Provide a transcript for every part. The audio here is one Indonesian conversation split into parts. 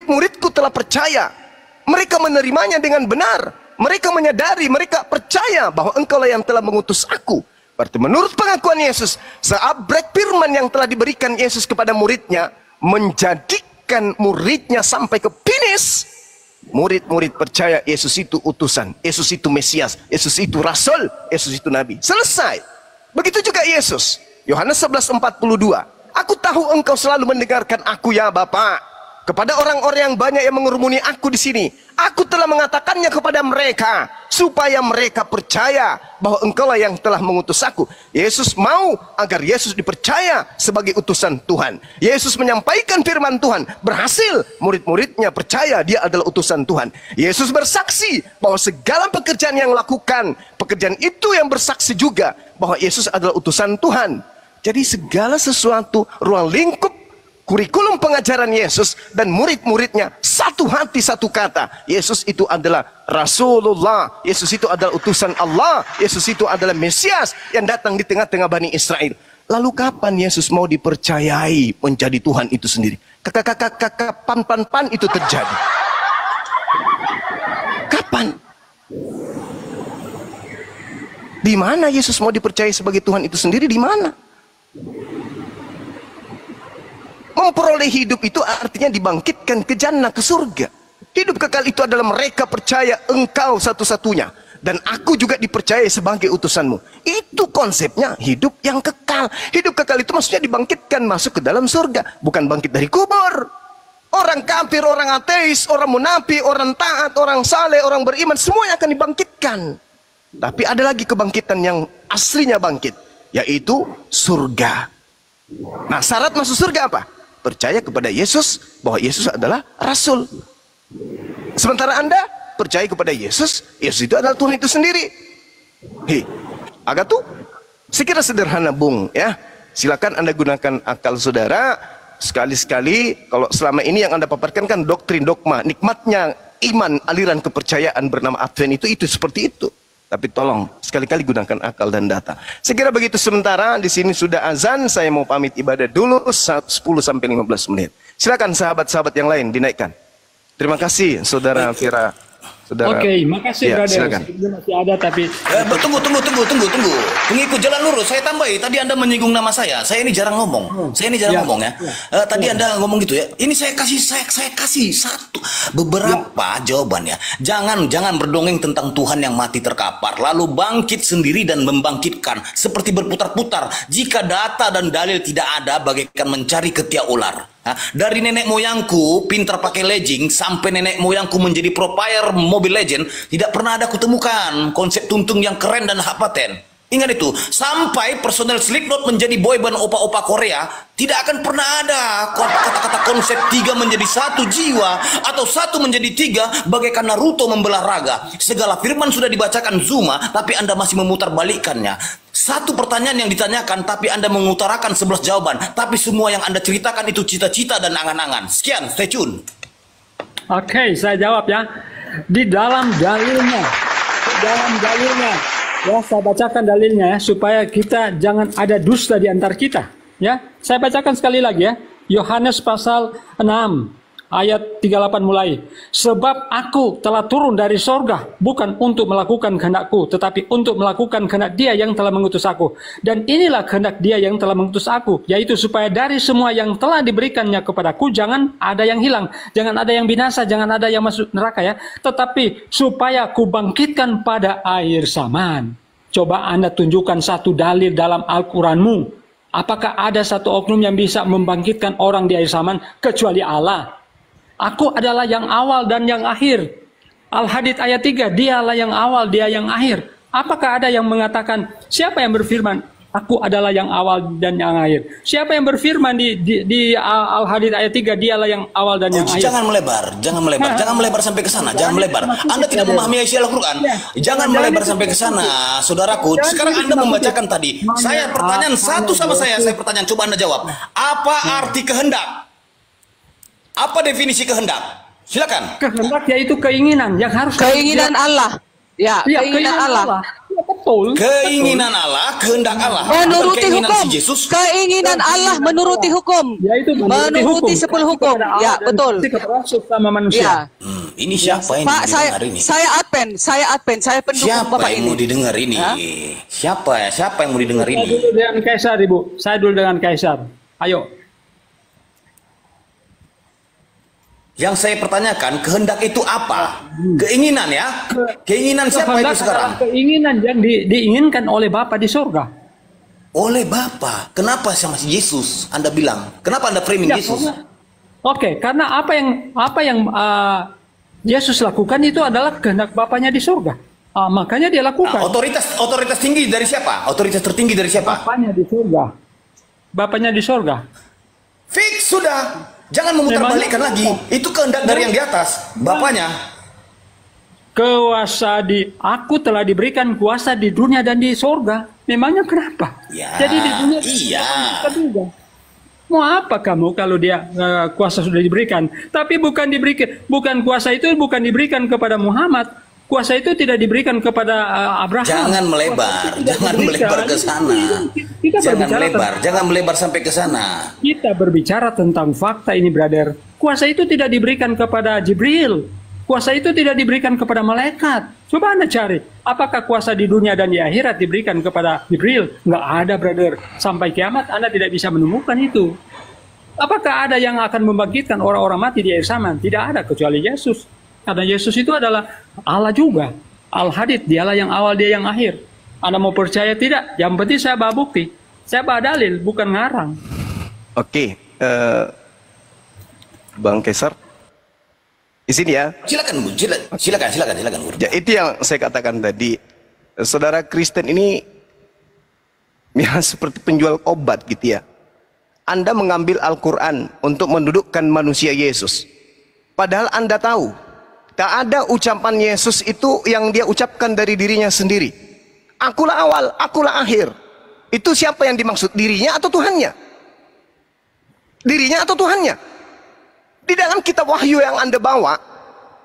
murid-muridku telah percaya. Mereka menerimanya dengan benar. Mereka menyadari, mereka percaya bahwa engkaulah yang telah mengutus aku. Berarti menurut pengakuan Yesus, seabrek firman yang telah diberikan Yesus kepada muridnya, menjadikan muridnya sampai ke finish. Murid-murid percaya Yesus itu utusan, Yesus itu Mesias, Yesus itu Rasul, Yesus itu Nabi. Selesai. Begitu juga Yesus. Yohanes 11:42. Aku tahu engkau selalu mendengarkan aku ya Bapa. Kepada orang-orang yang banyak yang mengerumuni aku di sini, aku telah mengatakannya kepada mereka, supaya mereka percaya bahwa engkaulah yang telah mengutus aku. Yesus mau agar Yesus dipercaya sebagai utusan Tuhan. Yesus menyampaikan firman Tuhan, berhasil. Murid-muridnya percaya dia adalah utusan Tuhan. Yesus bersaksi bahwa segala pekerjaan yang lakukan, pekerjaan itu yang bersaksi juga bahwa Yesus adalah utusan Tuhan. Jadi segala sesuatu, ruang lingkup kurikulum pengajaran Yesus dan murid-muridnya satu hati satu kata. Yesus itu adalah Rasulullah. Yesus itu adalah utusan Allah. Yesus itu adalah Mesias yang datang di tengah-tengah Bani Israel. Lalu kapan Yesus mau dipercayai menjadi Tuhan itu sendiri? Kapan itu terjadi? Kapan? Di mana Yesus mau dipercayai sebagai Tuhan itu sendiri? Di mana? Memperoleh hidup itu artinya dibangkitkan ke jannah, ke surga. Hidup kekal itu adalah mereka percaya engkau satu-satunya. Dan aku juga dipercaya sebagai utusanmu. Itu konsepnya hidup yang kekal. Hidup kekal itu maksudnya dibangkitkan masuk ke dalam surga. Bukan bangkit dari kubur. Orang kafir, orang ateis, orang munafik, orang taat, orang saleh, orang beriman, semuanya akan dibangkitkan. Tapi ada lagi kebangkitan yang aslinya bangkit. Yaitu surga. Nah, syarat masuk surga apa? Percaya kepada Yesus bahwa Yesus adalah Rasul. Sementara Anda percaya kepada Yesus, Yesus itu adalah Tuhan itu sendiri. Agak tuh sekira sederhana Bung ya. Silakan Anda gunakan akal saudara. Sekali-sekali kalau selama ini yang Anda paparkan kan doktrin dogma, nikmatnya iman aliran kepercayaan bernama Advent itu seperti itu. Tapi tolong sekali-kali gunakan akal dan data. Sekira begitu sementara di sini sudah azan, saya mau pamit ibadah dulu 10 sampai 15 menit. Silakan sahabat-sahabat yang lain dinaikkan. Terima kasih Saudara Fira. Saudara. Oke, makasih ya, brother. silakan. Masih ada tapi tunggu. Pengikut jalan lurus. Saya tambahi. Tadi Anda menyinggung nama saya. Saya ini jarang ngomong. Ngomong ya. Tadi Anda ngomong gitu ya. Ini saya kasih satu beberapa jawaban ya. Jangan berdongeng tentang Tuhan yang mati terkapar lalu bangkit sendiri dan membangkitkan seperti berputar-putar. Jika data dan dalil tidak ada, bagaikan mencari ketiak ular. Dari nenek moyangku pintar pakai legging sampai nenek moyangku menjadi pro player Mobile Legend, tidak pernah ada kutemukan konsep tuntung yang keren dan hak paten. Ingat itu, sampai personel Slipknot menjadi boyband opa-opa Korea, tidak akan pernah ada kata-kata konsep 3 menjadi 1 jiwa atau 1 menjadi 3 bagaikan Naruto membelah raga. Segala firman sudah dibacakan Zuma, tapi Anda masih memutarbalikkannya. Satu pertanyaan yang ditanyakan, tapi Anda mengutarakan 11 jawaban. Tapi semua yang Anda ceritakan itu cita-cita dan angan-angan. Sekian, stay tune. Oke, saya jawab ya. Di dalam dalilnya, ya saya bacakan dalilnya ya, supaya kita jangan ada dusta di antar kita. Ya, saya bacakan sekali lagi ya. Yohanes pasal 6 ayat 38 mulai. Sebab aku telah turun dari sorga, bukan untuk melakukan kehendakku, tetapi untuk melakukan kehendak Dia yang telah mengutus aku. Dan inilah kehendak Dia yang telah mengutus aku, yaitu supaya dari semua yang telah diberikannya kepadaku, jangan ada yang hilang, jangan ada yang binasa, jangan ada yang masuk neraka ya, tetapi supaya ku bangkitkan pada akhir zaman. Coba Anda tunjukkan satu dalil dalam Al-Quranmu. Apakah ada satu oknum yang bisa membangkitkan orang di akhir zaman kecuali Allah? Aku adalah yang awal dan yang akhir. Al-Hadid ayat 3, dialah yang awal, dia yang akhir. Apakah ada yang mengatakan, siapa yang berfirman, aku adalah yang awal dan yang akhir? Siapa yang berfirman di Al-Hadid ayat 3, dialah yang awal dan yang akhir? Jangan melebar sampai ke sana, jangan melebar. Anda tidak memahami isi Al-Quran. Jangan melebar sampai ke sana, saudaraku. Sekarang Anda membacakan tadi. Saya pertanyaan satu sama saya pertanyaan, coba Anda jawab. Apa arti kehendak? Apa definisi kehendak? Silakan. Kehendak yaitu keinginan yang harus keinginan Allah. Ya, keinginan Allah. Ya, betul. Betul. Keinginan Allah, kehendak Allah. Bukan Menuruti keinginan hukum. si Yesus. Keinginan Allah menuruti hukum. Yaitu Menuruti 10 hukum. Ya, betul. Sama manusia. Ya. Ini siapa yang Pak, didengar ini? saya pendukung Siapa Bapak yang ini. mau didengar ini? Hah? Siapa yang mau didengar Saya ini? dulu dengan Kaisar, Ibu. Saya dulu dengan Kaisar. Ayo. Yang saya pertanyakan, kehendak itu apa? Keinginan ya? Keinginan siapa itu Kehendak sekarang? adalah keinginan yang diinginkan oleh Bapa di surga. Oleh Bapa. Kenapa sama si Yesus? Anda bilang. Kenapa Anda framing Ya, Yesus? karena apa yang Yesus lakukan itu adalah kehendak Bapaknya di surga. Makanya dia Nah, lakukan. otoritas tinggi dari siapa? Otoritas tertinggi dari siapa? Bapaknya di surga. Bapaknya di surga. Fix sudah. Jangan memutarbalikkan lagi. Itu kehendak dari yang di atas. Bapaknya. Aku telah diberikan kuasa di dunia dan di surga. Memangnya kenapa? Ya, Jadi di dunia iya. juga. Mau apa kamu kalau dia kuasa sudah diberikan? Tapi bukan kuasa itu bukan diberikan kepada Muhammad. Kuasa itu tidak diberikan kepada Abraham. Jangan melebar. Jangan melebar ke sana. Jangan melebar sampai ke sana. Kita berbicara tentang fakta ini, brother. Kuasa itu tidak diberikan kepada Jibril. Kuasa itu tidak diberikan kepada malaikat. Coba Anda cari, apakah kuasa di dunia dan di akhirat diberikan kepada Jibril? Nggak ada, brother. Sampai kiamat Anda tidak bisa menemukan itu. Apakah ada yang akan membangkitkan orang-orang mati di akhir zaman? Tidak ada, kecuali Yesus. Karena Yesus itu adalah Allah juga. Al-Hadid, dialah yang awal, dia yang akhir. Anda mau percaya tidak? Yang penting saya bawa bukti. Saya bawa dalil, bukan ngarang. Oke, Bang Kaisar, di sini ya. Silakan Bu, silakan Bu. Ya, itu yang saya katakan tadi. Saudara Kristen ini ya seperti penjual obat gitu ya. Anda mengambil Al-Quran untuk mendudukkan manusia Yesus. Padahal Anda tahu, tak ada ucapan Yesus itu yang dia ucapkan dari dirinya sendiri. Akulah awal, akulah akhir. Itu siapa yang dimaksud? Dirinya atau Tuhannya? Dirinya atau Tuhannya? Di dalam kitab wahyu yang Anda bawa,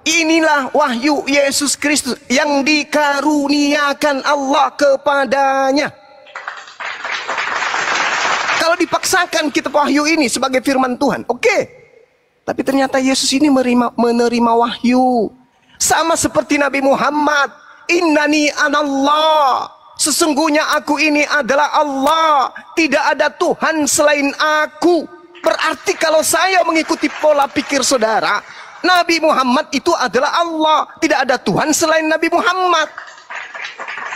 inilah wahyu Yesus Kristus yang dikaruniakan Allah kepadanya. Kalau dipaksakan kitab wahyu ini sebagai firman Tuhan, oke. Tapi ternyata Yesus ini menerima wahyu. Sama seperti Nabi Muhammad. Innani anallah. Sesungguhnya aku ini adalah Allah. Tidak ada Tuhan selain aku. Berarti kalau saya mengikuti pola pikir saudara, Nabi Muhammad itu adalah Allah. Tidak ada Tuhan selain Nabi Muhammad.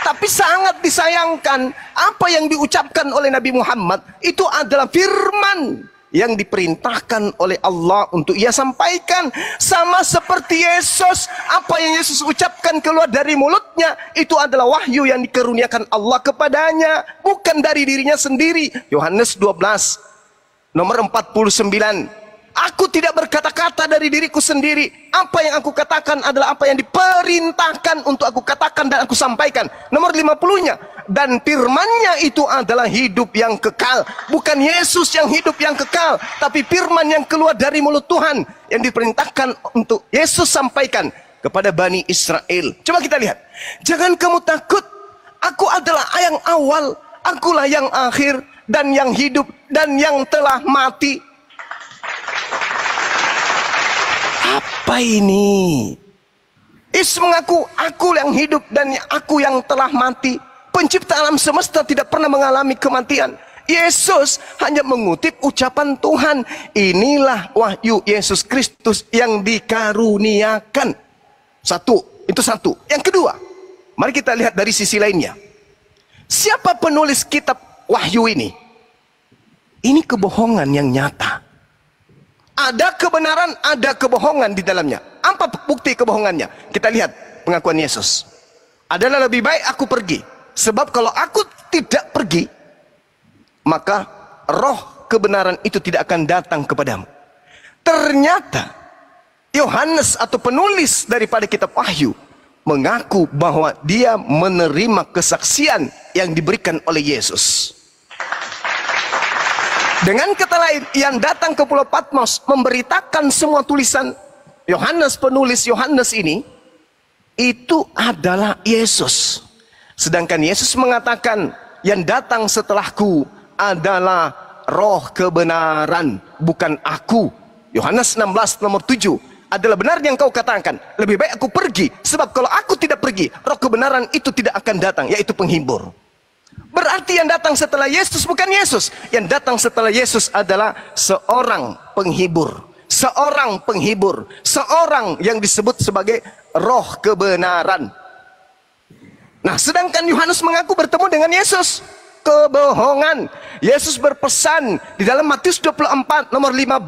Tapi sangat disayangkan, apa yang diucapkan oleh Nabi Muhammad itu adalah firman yang diperintahkan oleh Allah untuk ia sampaikan. Sama seperti Yesus, apa yang Yesus ucapkan keluar dari mulutnya itu adalah wahyu yang dikaruniakan Allah kepadanya, bukan dari dirinya sendiri. Yohanes 12 nomor 49. Aku tidak berkata-kata dari diriku sendiri. Apa yang aku katakan adalah apa yang diperintahkan untuk aku katakan dan aku sampaikan. Nomor 50-nya. Dan firmannya itu adalah hidup yang kekal. Bukan Yesus yang hidup yang kekal, tapi firman yang keluar dari mulut Tuhan yang diperintahkan untuk Yesus sampaikan kepada Bani Israel. Coba kita lihat. Jangan kamu takut. Aku adalah yang awal. Akulah yang akhir dan yang hidup dan yang telah mati. Apa ini? Yesus mengaku, aku yang hidup dan aku yang telah mati. Pencipta alam semesta tidak pernah mengalami kematian. Yesus hanya mengutip ucapan Tuhan. Inilah wahyu Yesus Kristus yang dikaruniakan. Itu satu. Yang kedua, mari kita lihat dari sisi lainnya. Siapa penulis kitab wahyu ini? Ini kebohongan yang nyata. Ada kebenaran, ada kebohongan di dalamnya. Apa bukti kebohongannya? Kita lihat pengakuan Yesus. Adalah lebih baik aku pergi. Sebab kalau aku tidak pergi, maka roh kebenaran itu tidak akan datang kepadamu. Ternyata Yohanes atau penulis daripada kitab Wahyu mengaku bahwa dia menerima kesaksian yang diberikan oleh Yesus. Dengan kata lain, yang datang ke Pulau Patmos memberitakan semua tulisan Yohanes, penulis Yohanes ini, itu adalah Yesus. Sedangkan Yesus mengatakan, yang datang setelahku adalah roh kebenaran, bukan aku. Yohanes 16 nomor 7. Adalah benar yang kau katakan, lebih baik aku pergi, sebab kalau aku tidak pergi, roh kebenaran itu tidak akan datang, yaitu penghibur. Berarti yang datang setelah Yesus bukan Yesus. Yang datang setelah Yesus adalah seorang penghibur. Seorang penghibur. Seorang yang disebut sebagai roh kebenaran. Nah, sedangkan Yohanes mengaku bertemu dengan Yesus. Kebohongan. Yesus berpesan di dalam Matius 24 nomor 15,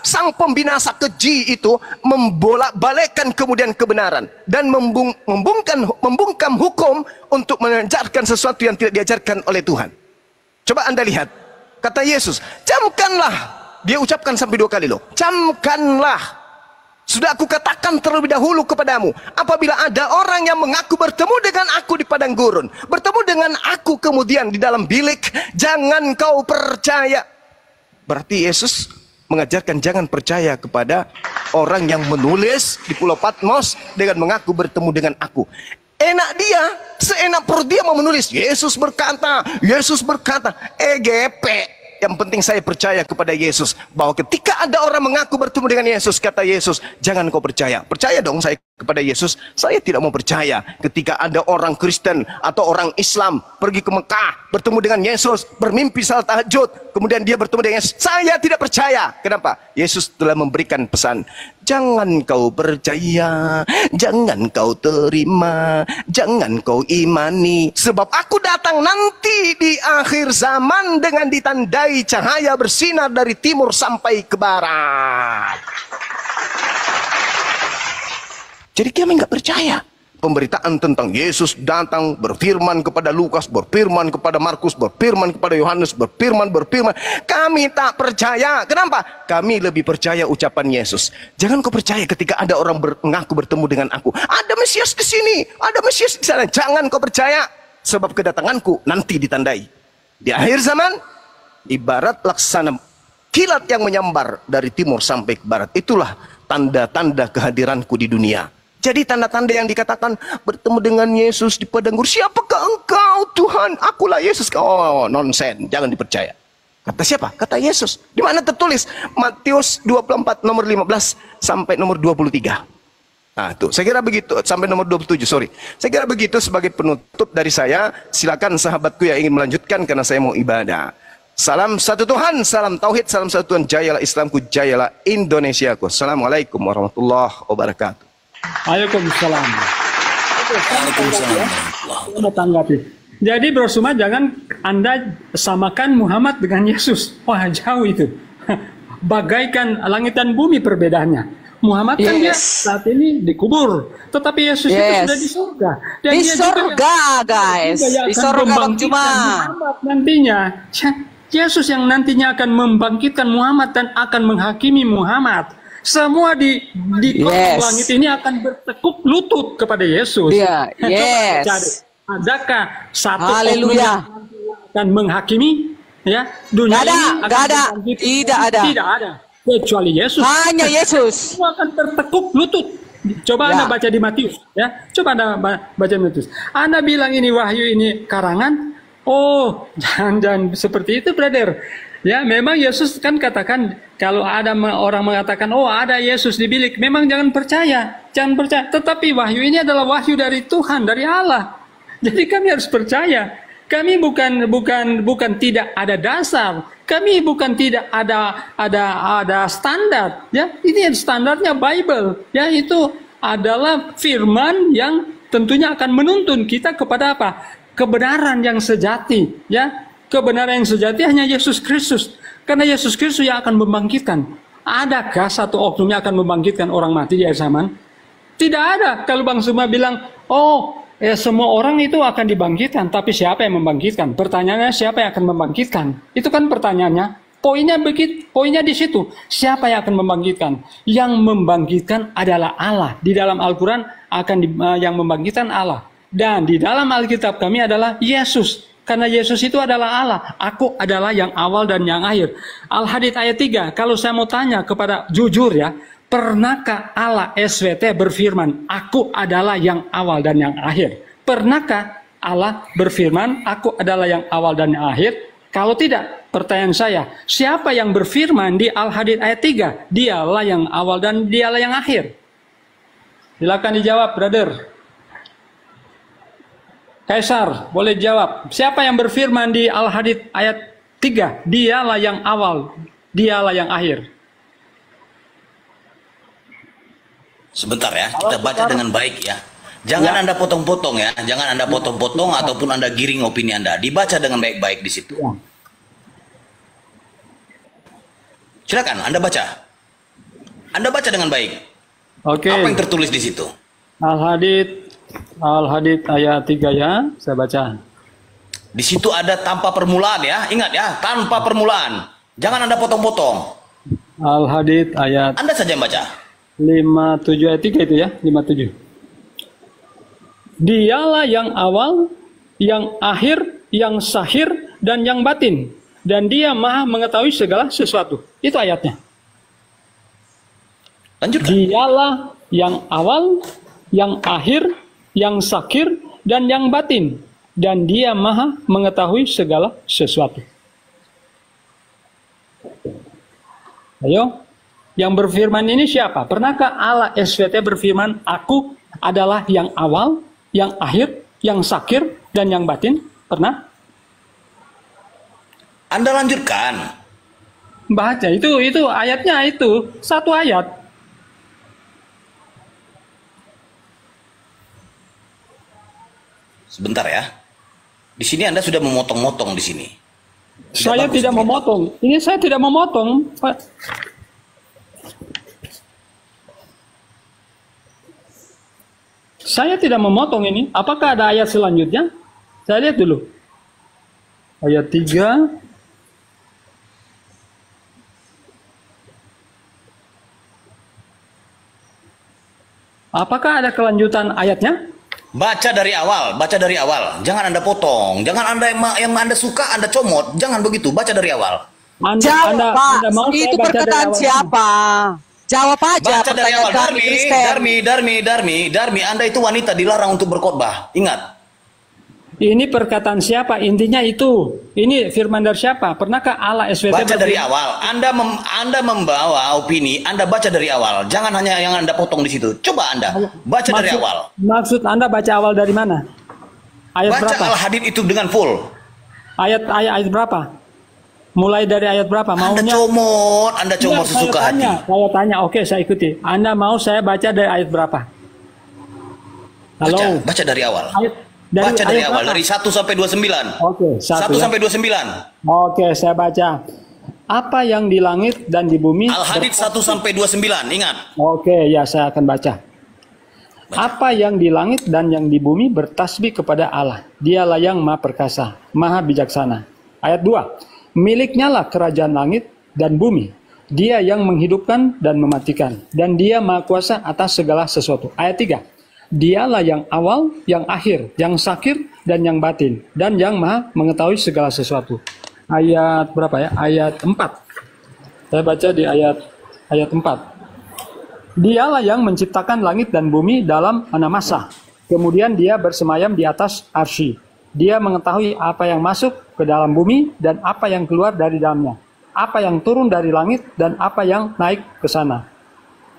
sang pembinasa keji itu membolak-balikkan kemudian kebenaran dan membungkam hukum untuk mengajarkan sesuatu yang tidak diajarkan oleh Tuhan. Coba Anda lihat, kata Yesus, camkanlah. Dia ucapkan sampai 2 kali loh, camkanlah. Sudah aku katakan terlebih dahulu kepadamu, apabila ada orang yang mengaku bertemu dengan aku di padang gurun, bertemu dengan aku kemudian di dalam bilik, jangan kau percaya. Berarti Yesus mengajarkan jangan percaya kepada orang yang menulis di Pulau Patmos dengan mengaku bertemu dengan aku. Enak dia, seenak perut dia mau menulis, Yesus berkata, EGP. Yang penting saya percaya kepada Yesus. Bahwa ketika ada orang mengaku bertemu dengan Yesus, kata Yesus, jangan kau percaya. Percaya dong saya kepada Yesus. Saya tidak mau percaya ketika ada orang Kristen atau orang Islam pergi ke Mekah, bertemu dengan Yesus, bermimpi salat tahajud, kemudian dia bertemu dengan Yesus. Saya tidak percaya. Kenapa? Yesus telah memberikan pesan, jangan kau percaya, jangan kau terima, jangan kau imani. Sebab aku datang nanti di akhir zaman dengan ditandai cahaya bersinar dari timur sampai ke barat. Jadi kami nggak percaya. Pemberitaan tentang Yesus datang, berfirman kepada Lukas, berfirman kepada Markus, berfirman kepada Yohanes, berfirman. Kami tak percaya. Kenapa? Kami lebih percaya ucapan Yesus. Jangan kau percaya ketika ada orang mengaku bertemu dengan aku. Ada Mesias di sini, ada Mesias di sana. Jangan kau percaya. Sebab kedatanganku nanti ditandai. Di akhir zaman, ibarat laksana kilat yang menyambar dari timur sampai ke barat. Itulah tanda-tanda kehadiranku di dunia. Jadi tanda-tanda yang dikatakan bertemu dengan Yesus di padang gurun. Siapakah engkau Tuhan? Akulah Yesus. Oh, nonsen, jangan dipercaya. Kata siapa? Kata Yesus. Di mana tertulis? Matius 24 nomor 15 sampai nomor 23. Nah, tuh, saya kira begitu sampai nomor 27, sorry. Saya kira begitu sebagai penutup dari saya. Silakan sahabatku yang ingin melanjutkan karena saya mau ibadah. Salam satu Tuhan, salam tauhid, salam satu Tuhan. Jayalah Islamku, jayalah Indonesiaku. Assalamualaikum warahmatullahi wabarakatuh. Waalaikumsalam. Saya tanggapi. Jadi Bro Suma, jangan Anda samakan Muhammad dengan Yesus. Wah, jauh itu. Bagaikan langit dan bumi perbedaannya. Muhammad kan dia saat ini dikubur, tetapi Yesus itu sudah di surga. Dan di dia surga, guys. Di surga cuma nantinya. Yesus yang nantinya akan membangkitkan Muhammad dan akan menghakimi Muhammad. Semua di langit ini akan bertekuk lutut kepada Yesus. Adakah satu oknum yang akan menghakimi dunia ini? Tidak ada. Kecuali Yesus. Hanya Yesus. Semua akan tertekuk lutut. Coba Anda baca di Matius, Coba Anda baca Matius. Anda bilang ini wahyu, ini karangan. Oh, jangan seperti itu, brother. Ya, memang Yesus kan katakan, kalau ada orang mengatakan, oh ada Yesus di bilik, memang jangan percaya. Tetapi wahyu ini adalah wahyu dari Tuhan, dari Allah. Jadi kami harus percaya. Kami bukan tidak ada dasar. Kami bukan tidak ada standar. Ya, ini standarnya Bible. Ya, itu adalah firman yang tentunya akan menuntun kita kepada apa? Kebenaran yang sejati. Ya, kebenaran yang sejati hanya Yesus Kristus. Karena Yesus Kristus yang akan membangkitkan. Adakah satu oknum yang akan membangkitkan orang mati di akhir zaman? Tidak ada. Kalau Bang Suma bilang, semua orang itu akan dibangkitkan, tapi siapa yang membangkitkan? Pertanyaannya, siapa yang akan membangkitkan? Itu kan pertanyaannya. Poinnya di situ. Siapa yang akan membangkitkan? Yang membangkitkan adalah Allah. Di dalam Al-Quran yang membangkitkan Allah. Dan di dalam Alkitab kami adalah Yesus. Karena Yesus itu adalah Allah. Aku adalah yang awal dan yang akhir. Al-Hadid ayat 3. Kalau saya mau tanya kepada jujur ya, pernahkah Allah SWT berfirman, aku adalah yang awal dan yang akhir? Pernahkah? Allah berfirman, aku adalah yang awal dan yang akhir? Kalau tidak, pertanyaan saya, siapa yang berfirman di Al-Hadid ayat 3? Dialah yang awal dan dialah yang akhir. Silakan dijawab, brother. Kaisar, boleh jawab. Siapa yang berfirman di Al-Hadid ayat 3? Dialah yang awal, dialah yang akhir. Sebentar ya, kita baca dengan baik ya. Jangan Anda potong-potong ya, jangan Anda potong-potong ataupun Anda giring opini Anda. Dibaca dengan baik-baik di situ. Silakan, Anda baca. Anda baca dengan baik. Oke. Apa yang tertulis di situ? Al-Hadid ayat 3 ya, saya baca. Di situ ada tanpa permulaan ya, ingat ya, tanpa permulaan. Jangan Anda potong-potong. Al-Hadid ayat Anda saja yang baca. 57 ayat 3 itu ya, 57. Dialah yang awal, yang akhir, yang sahir, dan yang batin. Dan dia maha mengetahui segala sesuatu. Itu ayatnya. Lanjutkan. Dialah yang awal, yang akhir, yang sakir, dan yang batin. Dan dia maha mengetahui segala sesuatu. Ayo. Yang berfirman ini siapa? Pernahkah Allah SVT berfirman, aku adalah yang awal, yang akhir, yang sakir, dan yang batin? Pernah? Anda lanjutkan. Baca, itu ayatnya itu. Satu ayat. Sebentar ya. Di sini Anda sudah memotong-motong di sini. Saya tidak memotong. Ini saya tidak memotong, Pak. Saya tidak memotong ini. Apakah ada ayat selanjutnya? Saya lihat dulu. Ayat 3. Apakah ada kelanjutan ayatnya? Baca dari awal, baca dari awal. Jangan Anda potong. Jangan Anda yang Anda suka Anda comot. Jangan begitu. Baca dari awal. Jawab, Pak. Itu perkataan siapa? Jawab aja. Baca dari awal. Darmi, Anda itu wanita dilarang untuk berkhotbah. Ingat. Ini perkataan siapa? Intinya itu. Ini firman dari siapa? Pernahkah Allah SVT baca dari awal? Anda membawa opini, Anda baca dari awal. Jangan hanya yang Anda potong di situ. Coba Anda baca dari awal. Maksud Anda baca awal dari mana? Ayat baca berapa? Al-Hadid itu dengan full. Ayat berapa? Mulai dari ayat berapa? Maunya? Anda comot sesuka hati. Saya tanya, oke, saya ikuti. Anda mau saya baca dari ayat berapa? Halo. Baca dari awal. Baca dari awal, dari 1 sampai 29. Oke, 1 sampai 29. Oke, saya baca. Apa yang di langit dan di bumi? Al-Hadid 1 sampai 29, ingat. Oke, ya saya akan baca. Apa yang di langit dan yang di bumi bertasbih kepada Allah. Dialah yang maha perkasa, maha bijaksana. Ayat 2. Miliknya lah kerajaan langit dan bumi. Dia yang menghidupkan dan mematikan. Dan dia maha kuasa atas segala sesuatu. Ayat 3. Dialah yang awal, yang akhir, yang sakir, dan yang batin. Dan yang maha mengetahui segala sesuatu. Ayat berapa ya? Ayat 4. Saya baca di ayat 4. Dialah yang menciptakan langit dan bumi dalam 6 masa. Kemudian dia bersemayam di atas arsy. Dia mengetahui apa yang masuk ke dalam bumi dan apa yang keluar dari dalamnya. Apa yang turun dari langit dan apa yang naik ke sana.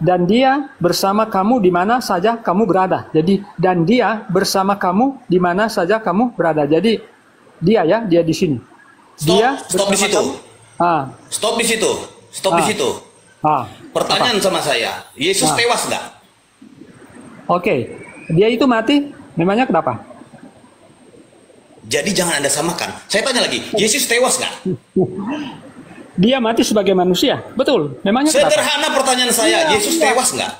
Dan dia bersama kamu di mana saja kamu berada. Jadi, dan dia bersama kamu di mana saja kamu berada. Jadi, dia di sini. Stop di situ. Stop di situ. Stop di situ. Pertanyaan sama saya, Yesus tewas nggak? Oke, dia itu mati. Memangnya kenapa? Jadi jangan Anda samakan. Saya tanya lagi, Yesus tewas nggak? Dia mati sebagai manusia, betul. Memangnya sederhana kenapa? Pertanyaan saya, Yesus tewas nggak?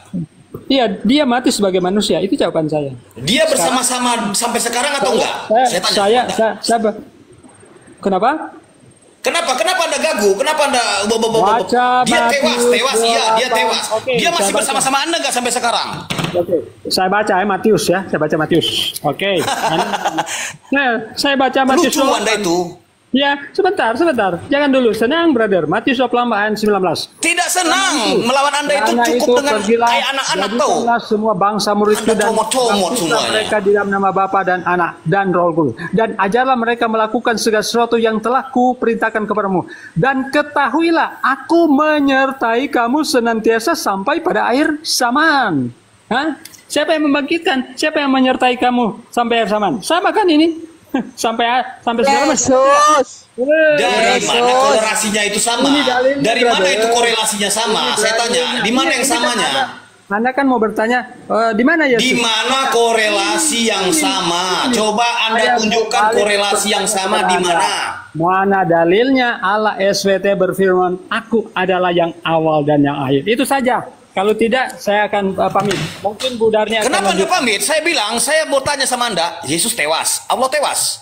Iya, dia mati sebagai manusia. Itu jawaban saya. Dia bersama-sama sampai sekarang atau enggak? Saya kenapa? Kenapa Anda gagu? Kenapa Anda dia tewas, iya, dia tewas. Dia masih bersama-sama Anda nggak sampai sekarang? Oke, saya baca Matius ya. Saya baca Matius. Oke. Saya baca Matius. Lucu Anda itu. Ya, sebentar. Jangan dulu. Senang, brother. Matius 28 ayat 19. Tidak senang melawan Anda itu Karena cukup dengan pergilah, kayak anak-anak tuh. jadikanlah semua bangsa muridku Anda dan comot-comot baptislah semuanya. mereka di dalam nama Bapa dan Anak dan Roh Kudus. Dan ajarlah mereka melakukan segala sesuatu yang telah kuperintahkan kepadamu. Dan ketahuilah, aku menyertai kamu senantiasa sampai pada akhir zaman. Hah? Siapa yang membangkitkan? Siapa yang menyertai kamu sampai akhir zaman? Sama kan ini? sampai sekarang masih. Yesus. Dari mana korelasinya itu sama? Ini dalilnya, Dari mana brother. itu korelasinya sama? Saya tanya, di mana yang samanya? Anda kan mau bertanya, di mana Yesus? Di mana korelasi yang sama? Coba Anda tunjukkan korelasi yang sama di mana? Mana dalilnya Allah SWT berfirman, aku adalah yang awal dan yang akhir. Itu saja. Kalau tidak, saya akan pamit. Mungkin Budarnya akan Kenapa lanjut. Anda pamit? Saya bilang, saya mau tanya sama Anda, Yesus tewas, Allah tewas.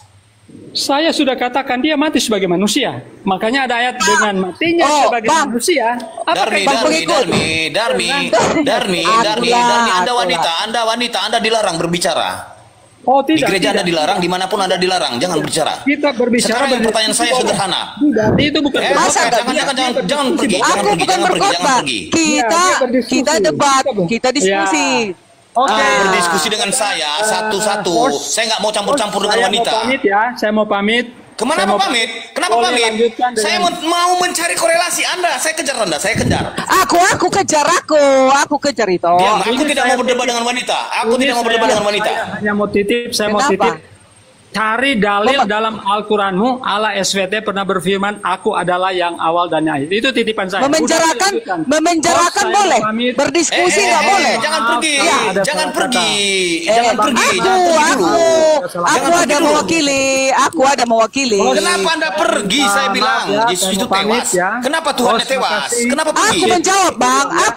Saya sudah katakan dia mati sebagai manusia. Makanya ada ayat dengan matinya sebagai Bang. manusia. Apa Darmi, Anda wanita, Anda dilarang berbicara. Oh Di tidak. gereja Anda tidak. dilarang, dimanapun Anda dilarang, jangan bicara. Kita berbicara. Sekarang pertanyaan saya sederhana. Itu bukan. Masa Jangan pergi, Aku bukan berkhotbah. Kita debat, kita diskusi. Oke. Berdiskusi dengan saya satu-satu. Saya nggak mau campur-campur dengan wanita. Saya mau pamit. Kemana Saya mau mau pamit? Kenapa Boleh pamit? lanjutkan dengan- Saya mau mencari korelasi Anda. Saya kejar Anda. Saya kejar. Aku kejar itu. Diam, aku Ini tidak saya mau berdebat titip. dengan wanita. Aku Ini tidak mau berdebat dengan wanita. Saya hanya mau titip, mau Kenapa? titip. Cari dalil dalam Al-Quranmu, Allah SWT pernah berfirman, aku adalah yang awal dan yang akhir. Itu titipan saya. Memenjarakan Saya boleh, mau pamit. berdiskusi nggak boleh. Jangan pergi, Ya, ada jangan salah pergi, kata. jangan pergi, jangan pergi dulu. Aku ada mewakili. Kenapa Anda pergi? Saya Maaf bilang ya, Yesus saya itu mau pamit tewas. ya. Kenapa Tuhannya Terima tewas? kasih. Kenapa pergi? Aku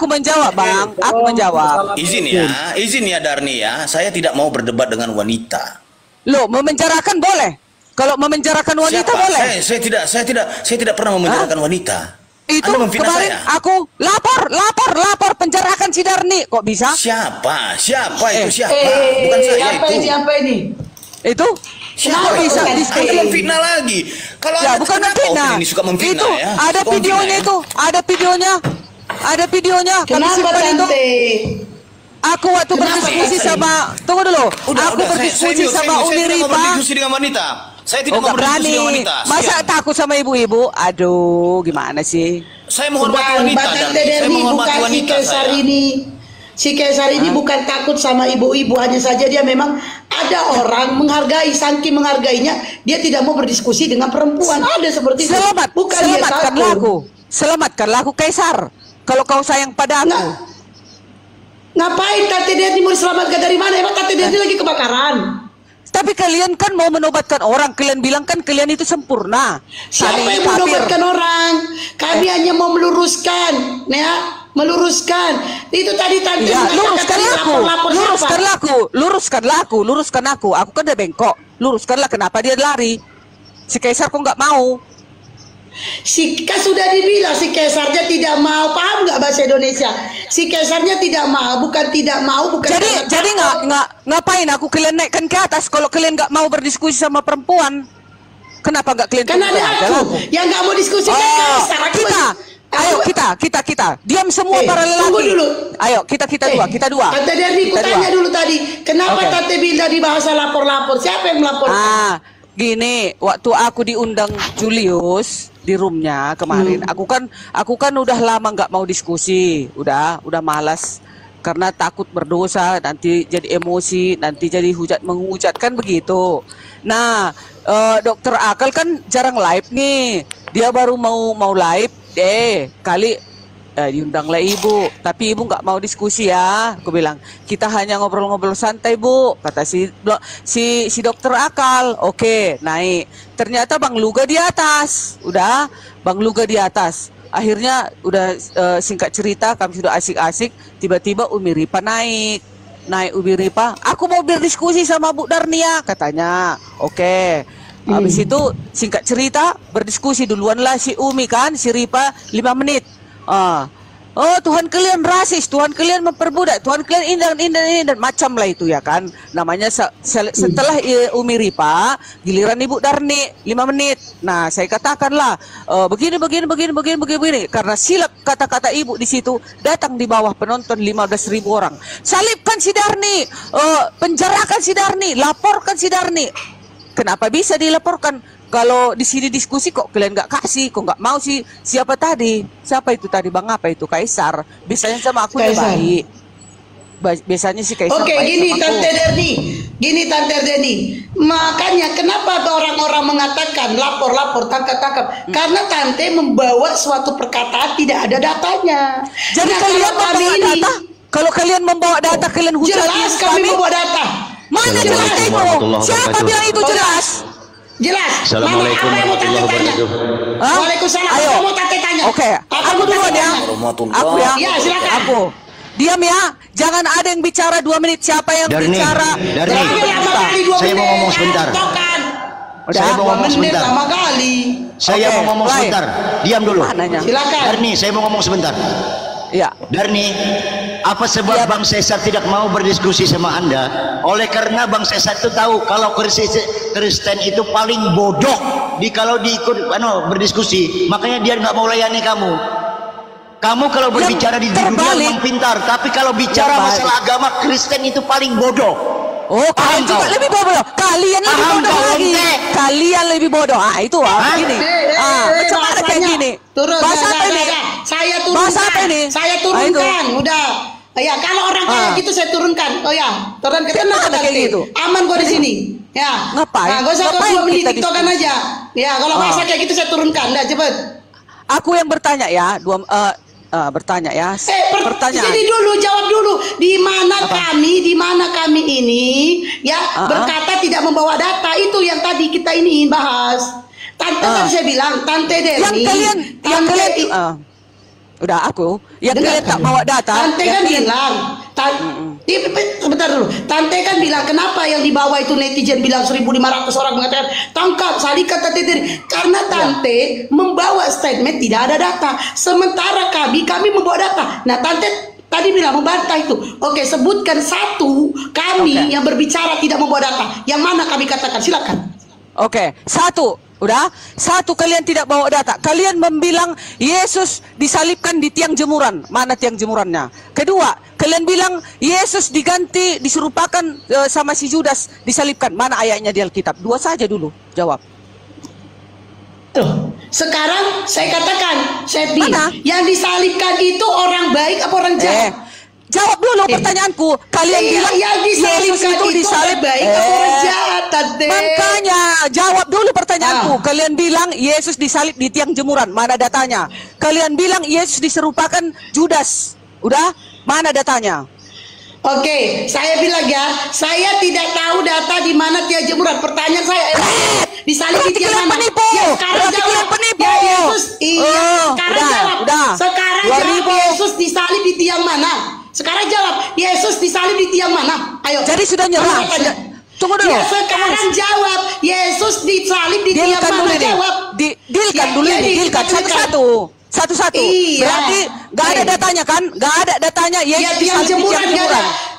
menjawab bang. Izin ya Darni ya. Saya tidak mau berdebat dengan wanita. Loh, memenjarakan boleh. Kalau memenjarakan wanita Siapa? boleh. Saya tidak pernah memenjarakan wanita. Itu Anda memfitnah kemarin saya. aku lapor penjarakan si Darni. Kok bisa? Siapa itu siapa? Eh, Bukan saya itu. siapa ini? Itu Siapa Kenapa itu? bisa di Anda memfitnah lagi. Kalau Ya, Anda bukan kenapa memfitnah. opini ini suka memfitnah Itu ya? ada Suka videonya memfitnah, ya? itu, ada videonya. Kami Kenapa simpan itu. tante? Aku waktu Kenapa, berdiskusi Tante? sama, tunggu dulu. Aku Saya berdiskusi sama tidak Uni mau Ripa. berdiskusi dengan wanita. Saya tidak Oh, mau gak berdiskusi berani. dengan wanita. Masa Siap. takut sama ibu-ibu? Aduh, gimana sih? Saya menghormati wanita Mbak dan Tante saya Derni menghormati bukan si wanita Kaisar saya. ini. Si Kaisar ini bukan takut sama ibu-ibu, hanya saja dia memang ada orang menghargai, saking menghargainya dia tidak mau berdiskusi dengan perempuan. Ada seperti itu. Bukan dia Selamatkanlah takut. aku. Selamatkanlah aku Kaisar. Kalau kau sayang pada aku. Nggak. Ngapain Tante Derni mau diselamatkan dari mana? Emang Tante Derni lagi kebakaran? Tapi kalian kan mau menobatkan orang. Kalian bilang kan kalian itu sempurna. Siapa Saling yang kafir. menobatkan orang? Kami hanya mau meluruskan, ya, meluruskan. Itu tadi Tante Ya, mengatakan luruskanlah aku. Aku kan udah bengkok. Luruskanlah kenapa dia lari. Si Kaisar kok nggak mau. Si kan sudah dibilang si Kaisarnya tidak mau, paham nggak bahasa Indonesia? Si Kaisarnya tidak mau, bukan tidak mau, bukan. Jadi ngapain aku kalian naikkan ke atas kalau kalian nggak mau berdiskusi sama perempuan? Kenapa nggak kalian? Karena ada aku yang nggak mau diskusi kan Kaisar. Kita diam semua para lelaki. Tunggu dulu. Ayo kita dua. Tante Derni, tanya dulu tadi, kenapa Tante Bilda dibahasa lapor-lapor? Siapa yang melapor? Gini, waktu aku diundang Julius di roomnya kemarin, aku kan udah lama nggak mau diskusi, udah malas karena takut berdosa, nanti jadi emosi, nanti jadi menghujat kan begitu. Nah, Dokter Akal kan jarang live nih, dia baru mau live, kali diundanglah ibu, tapi ibu nggak mau diskusi ya. Aku bilang kita hanya ngobrol-ngobrol santai bu, kata si Dokter Akal. Oke, naik. Ternyata Bang Luga di atas, Akhirnya udah singkat cerita kami sudah asik-asik, tiba-tiba Umi Ripa naik Umi Ripa. Aku mau berdiskusi sama Bu Darnia katanya. Oke. Habis itu singkat cerita berdiskusi duluan lah si Umi kan, si Ripa 5 menit. Oh, Tuhan kalian rasis, Tuhan kalian memperbudak, Tuhan kalian ini dan macam lah itu ya kan. Namanya setelah Umi Ripa, giliran Ibu Darni 5 menit. Nah, saya katakanlah begini. Karena silap kata-kata Ibu di situ, datang di bawah penonton 15.000 orang. Salibkan si Darni, penjarakan si Darni, laporkan si Darni. Kenapa bisa dilaporkan? Kalau di sini diskusi kok kalian nggak kasih, kok nggak mau sih? Siapa tadi? Siapa itu tadi Bang? Apa itu? Kaisar. Biasanya sama aku dia baik. Biasanya sih Kaisar. Oke, gini Tante Derni. Makanya kenapa orang-orang mengatakan lapor, tangkap. Karena Tante membawa suatu perkataan tidak ada datanya. Jadi kalian membawa data? Kalau kalian membawa data, kalian hujat jelas kami membawa data. Mana jelas itu? Siapa bilang itu jelas? Jelas. Assalamualaikum warahmatullahi wabarakatuh. Waalaikumsalam. Ayo. Kamu Tante tanya. Oke, aku duluan ya. Aku ya. Ya, silakan. Aku. Diam ya. Jangan ada yang bicara 2 menit. Siapa yang bicara? Darni, saya mau ngomong sebentar. Saya mau ngomong sebentar. Lama kali. Saya mau ngomong sebentar. Diam dulu. Silakan. Darni, saya mau ngomong sebentar. Ya. Darni, apa sebab Bang Cesar tidak mau berdiskusi sama Anda? Oleh karena Bang Cesar itu tahu kalau Kristen itu paling bodoh kalau diikut berdiskusi, makanya dia nggak mau layani kamu. Kamu kalau berbicara di dunia memang pintar, tapi kalau bicara masalah agama, Kristen itu paling bodoh. Oh, kalian juga lebih bodoh. Kalian lebih bodoh lagi. Kalian lebih bodoh. Itu gini. Macam mana kayak gini? Bahasa apa ini? Saya turunkan. Saya turunkan. Udah. Ya, kalau orang kayak gitu saya turunkan. Oh ya, turunkan kayak gitu. Aman kok di sini. Ya. Ngapain? Gak usah 2 menit tiktokan aja. Ya, kalau bahasa kayak gitu saya turunkan. Udah cepet. Aku yang bertanya ya, bertanya ya. Pertanyaan. Jadi dulu jawab dulu. Di mana kami ini ya berkata tidak membawa data, itu yang tadi kita ini bahas. Tante kan saya bilang, Tante Derni. Yang kalian udah aku yang kalian tak bawa data. Tante kan bilang, sebentar dulu. Tante kan bilang kenapa yang dibawa itu netizen bilang 1.500 orang mengatakan tangkap salibkan Tante Derni, karena Tante membawa statement tidak ada data, sementara kami membawa data. Nah, Tante tadi bilang membantah itu. Oke, sebutkan satu kami yang berbicara tidak membawa data. Yang mana kami katakan? Silakan. Oke, satu. Udah, satu kalian tidak bawa data. Kalian membilang Yesus disalibkan di tiang jemuran. Mana tiang jemurannya? Kedua, kalian bilang Yesus diserupakan sama si Judas disalibkan. Mana ayatnya di Alkitab? 2 saja dulu, jawab. Tuh, sekarang saya katakan, Sepi, yang disalibkan itu orang baik apa orang jahat? Jawab dulu pertanyaanku. Kalian bilang yang Yesus itu disalib baik apa orang jahat, Tante? Makanya jawab dulu pertanyaanku. Kalian bilang Yesus disalib di tiang jemuran. Mana datanya? Kalian bilang Yesus diserupakan Judas. Udah? Mana datanya? Oke, saya bilang ya, saya tidak tahu data di mana tiang jemuran. Pertanyaan saya, disalib di tiang mana? Ya, sekarang jawab. Ya, Yesus, sekarang jawab. Sekarang jawab, Yesus disalib di tiang mana? Sekarang jawab, Yesus disalib di tiang mana? Ayo. Jadi sudah nyerah. Tunggu dulu. Ya, sekarang jawab, Yesus disalib di tiang mana? Jawab. Dilkan dulu ini, dilkan satu-satu. Berarti gak ada datanya kan? Gak ada datanya Yesus disalib di tiang jemuran.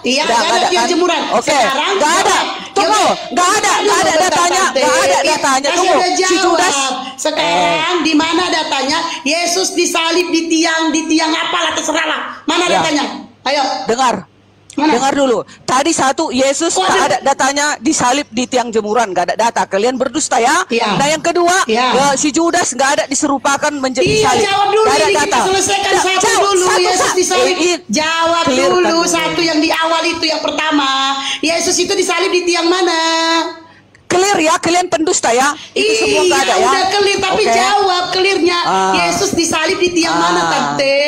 Iya, gak ada tiang jemuran. Oke, gak ada. Tunggu, gak ada datanya. Gak ada datanya. Tunggu. Si Judas. Sekarang di mana datanya? Yesus disalib di tiang apalah, terserahlah. Mana datanya? Ayo, dengar. Dengar dulu. Tadi satu, Yesus tak ada datanya disalib di tiang jemuran, gak ada data. Kalian berdusta ya. Nah yang kedua, si Judas gak ada diserupakan menjadi salib. Jawab dulu, gak ada ini data. kita selesaikan satu dulu. Yesus disalib. Jawab dulu satu yang di awal itu, yang pertama. Yesus itu disalib di tiang mana? Clear ya, kalian pendusta ya. Itu semua gak ada ya. Udah clear, tapi jawab clearnya. Yesus disalib di tiang mana, Tante?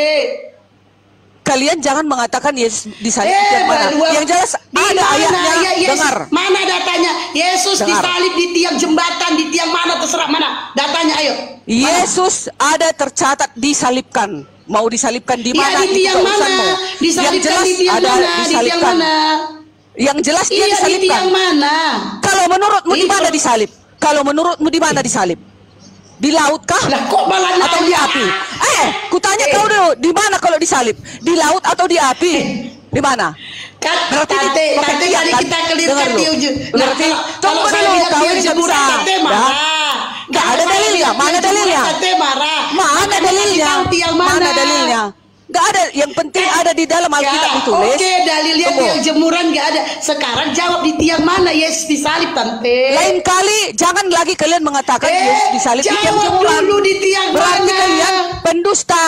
Kalian jangan mengatakan Yesus disalib di tiang mana. Yang jelas ada ayatnya. Dengar. Mana datanya? Yesus disalib di tiang jembatan, di tiang mana, terserah mana. Datanya, ayo. Yesus ada tercatat disalibkan. Mau disalibkan di mana? Di tiang mana? Disalibkan di tiang mana? Di tiang mana? Yang jelas dia disalibkan. Di tiang mana? Kalau menurutmu di mana disalib? Kalau menurutmu di mana disalib? Di laut kah? Lah kok malah Atau di nanya? api? Kutanya kau dulu, di mana kalau disalib? Di laut atau di api? Di mana? Kan Berarti tante di- tadi Dengar kita kelirkan dulu. Berarti kalau tunggu saya dulu, bilang kau tiang ini nggak jemuran bisa. tante Ya. marah. Nggak ada Kalau saya dalilnya. bilang Mana tiang jemuran, dalilnya? Tante marah. Mana Makanya dalilnya? tahu tiang mana? dalilnya? Nggak ada. Yang penting ada di dalam Alkitab Ya, ditulis. Oke, dalilnya Tunggu. tiang jemuran nggak ada. Sekarang jawab di tiang mana Yesus disalib tante? Lain kali jangan lagi kalian mengatakan Yesus disalib di tiang jawab jemuran. dulu di tiang Berarti mana? kalian pendusta,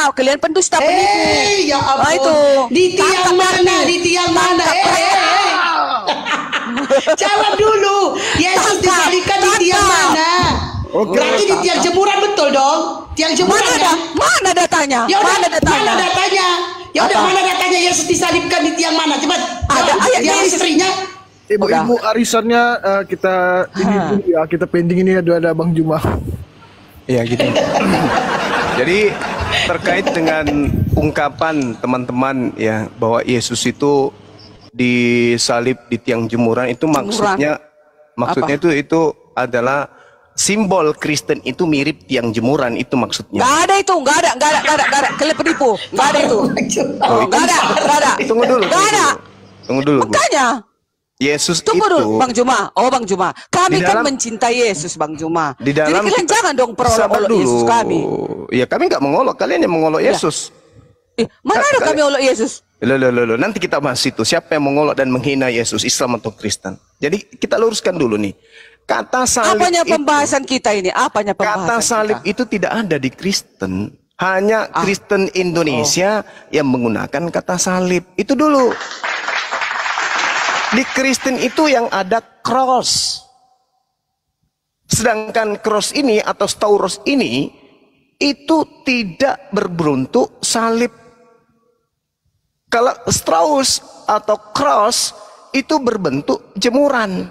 penipu. Ya ampun. Nah, itu. Di tiang Tangkap mana? berarti. Di tiang mana? Jawab dulu. Yesus Tangkap. disalibkan di tiang Tangkap. mana? Berarti di tiang jemuran betul dong? Tiang jemuran Mana ada? kan? Mana datanya? Ya udah, Mana datanya? mana datanya? Ya udah, Apa? mana datanya Yesus disalibkan di tiang mana? Cepat. Ada Jawab. ayat Tiang Yesus. istrinya. Ibu-ibu arisannya kita ini dulu ya, kita pending ini ada Bang Juma. Ya gitu. Jadi terkait dengan ungkapan teman-teman ya bahwa Yesus itu disalib di tiang jemuran itu maksudnya itu adalah simbol Kristen itu mirip tiang jemuran itu maksudnya. Nggak ada itu, nggak ada. Kalian penipu, nggak ada itu. Nggak ada. Tunggu dulu. Nggak ada. Tunggu dulu. Bu. Makanya, Yesus tunggu itu dulu, Bang Juma. Oh, Bang Juma, kami Di kan dalam- mencintai Yesus, Bang Juma. di dalam Jadi kalian jangan dong sabar perolok-olok dulu. Yesus kami. Ya kami nggak mengolok, kalian yang mengolok Ya. Yesus. Mana ada kami olok Yesus? Loh. Nanti kita bahas itu. Siapa yang mengolok dan menghina Yesus, Islam atau Kristen. Jadi kita luruskan dulu nih. Kata salib Apanya itu, pembahasan kita ini? Apanya pembahasan kata salib kita? itu tidak ada di Kristen. Hanya Kristen Indonesia yang menggunakan kata salib. Itu dulu. Di Kristen itu yang ada cross. Sedangkan cross ini atau stauros ini itu tidak berbentuk salib. Kalau strauss atau cross itu berbentuk jemuran.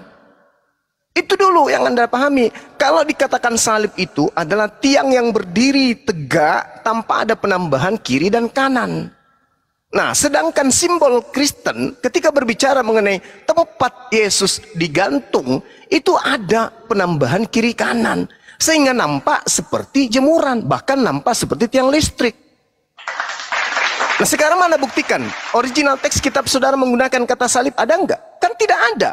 Itu dulu yang Anda pahami. Kalau dikatakan salib itu adalah tiang yang berdiri tegak tanpa ada penambahan kiri dan kanan. Nah, sedangkan simbol Kristen ketika berbicara mengenai tempat Yesus digantung, itu ada penambahan kiri kanan. Sehingga nampak seperti jemuran, bahkan nampak seperti tiang listrik. Nah, sekarang mana buktikan? Original teks kitab saudara menggunakan kata salib ada enggak? Kan tidak ada.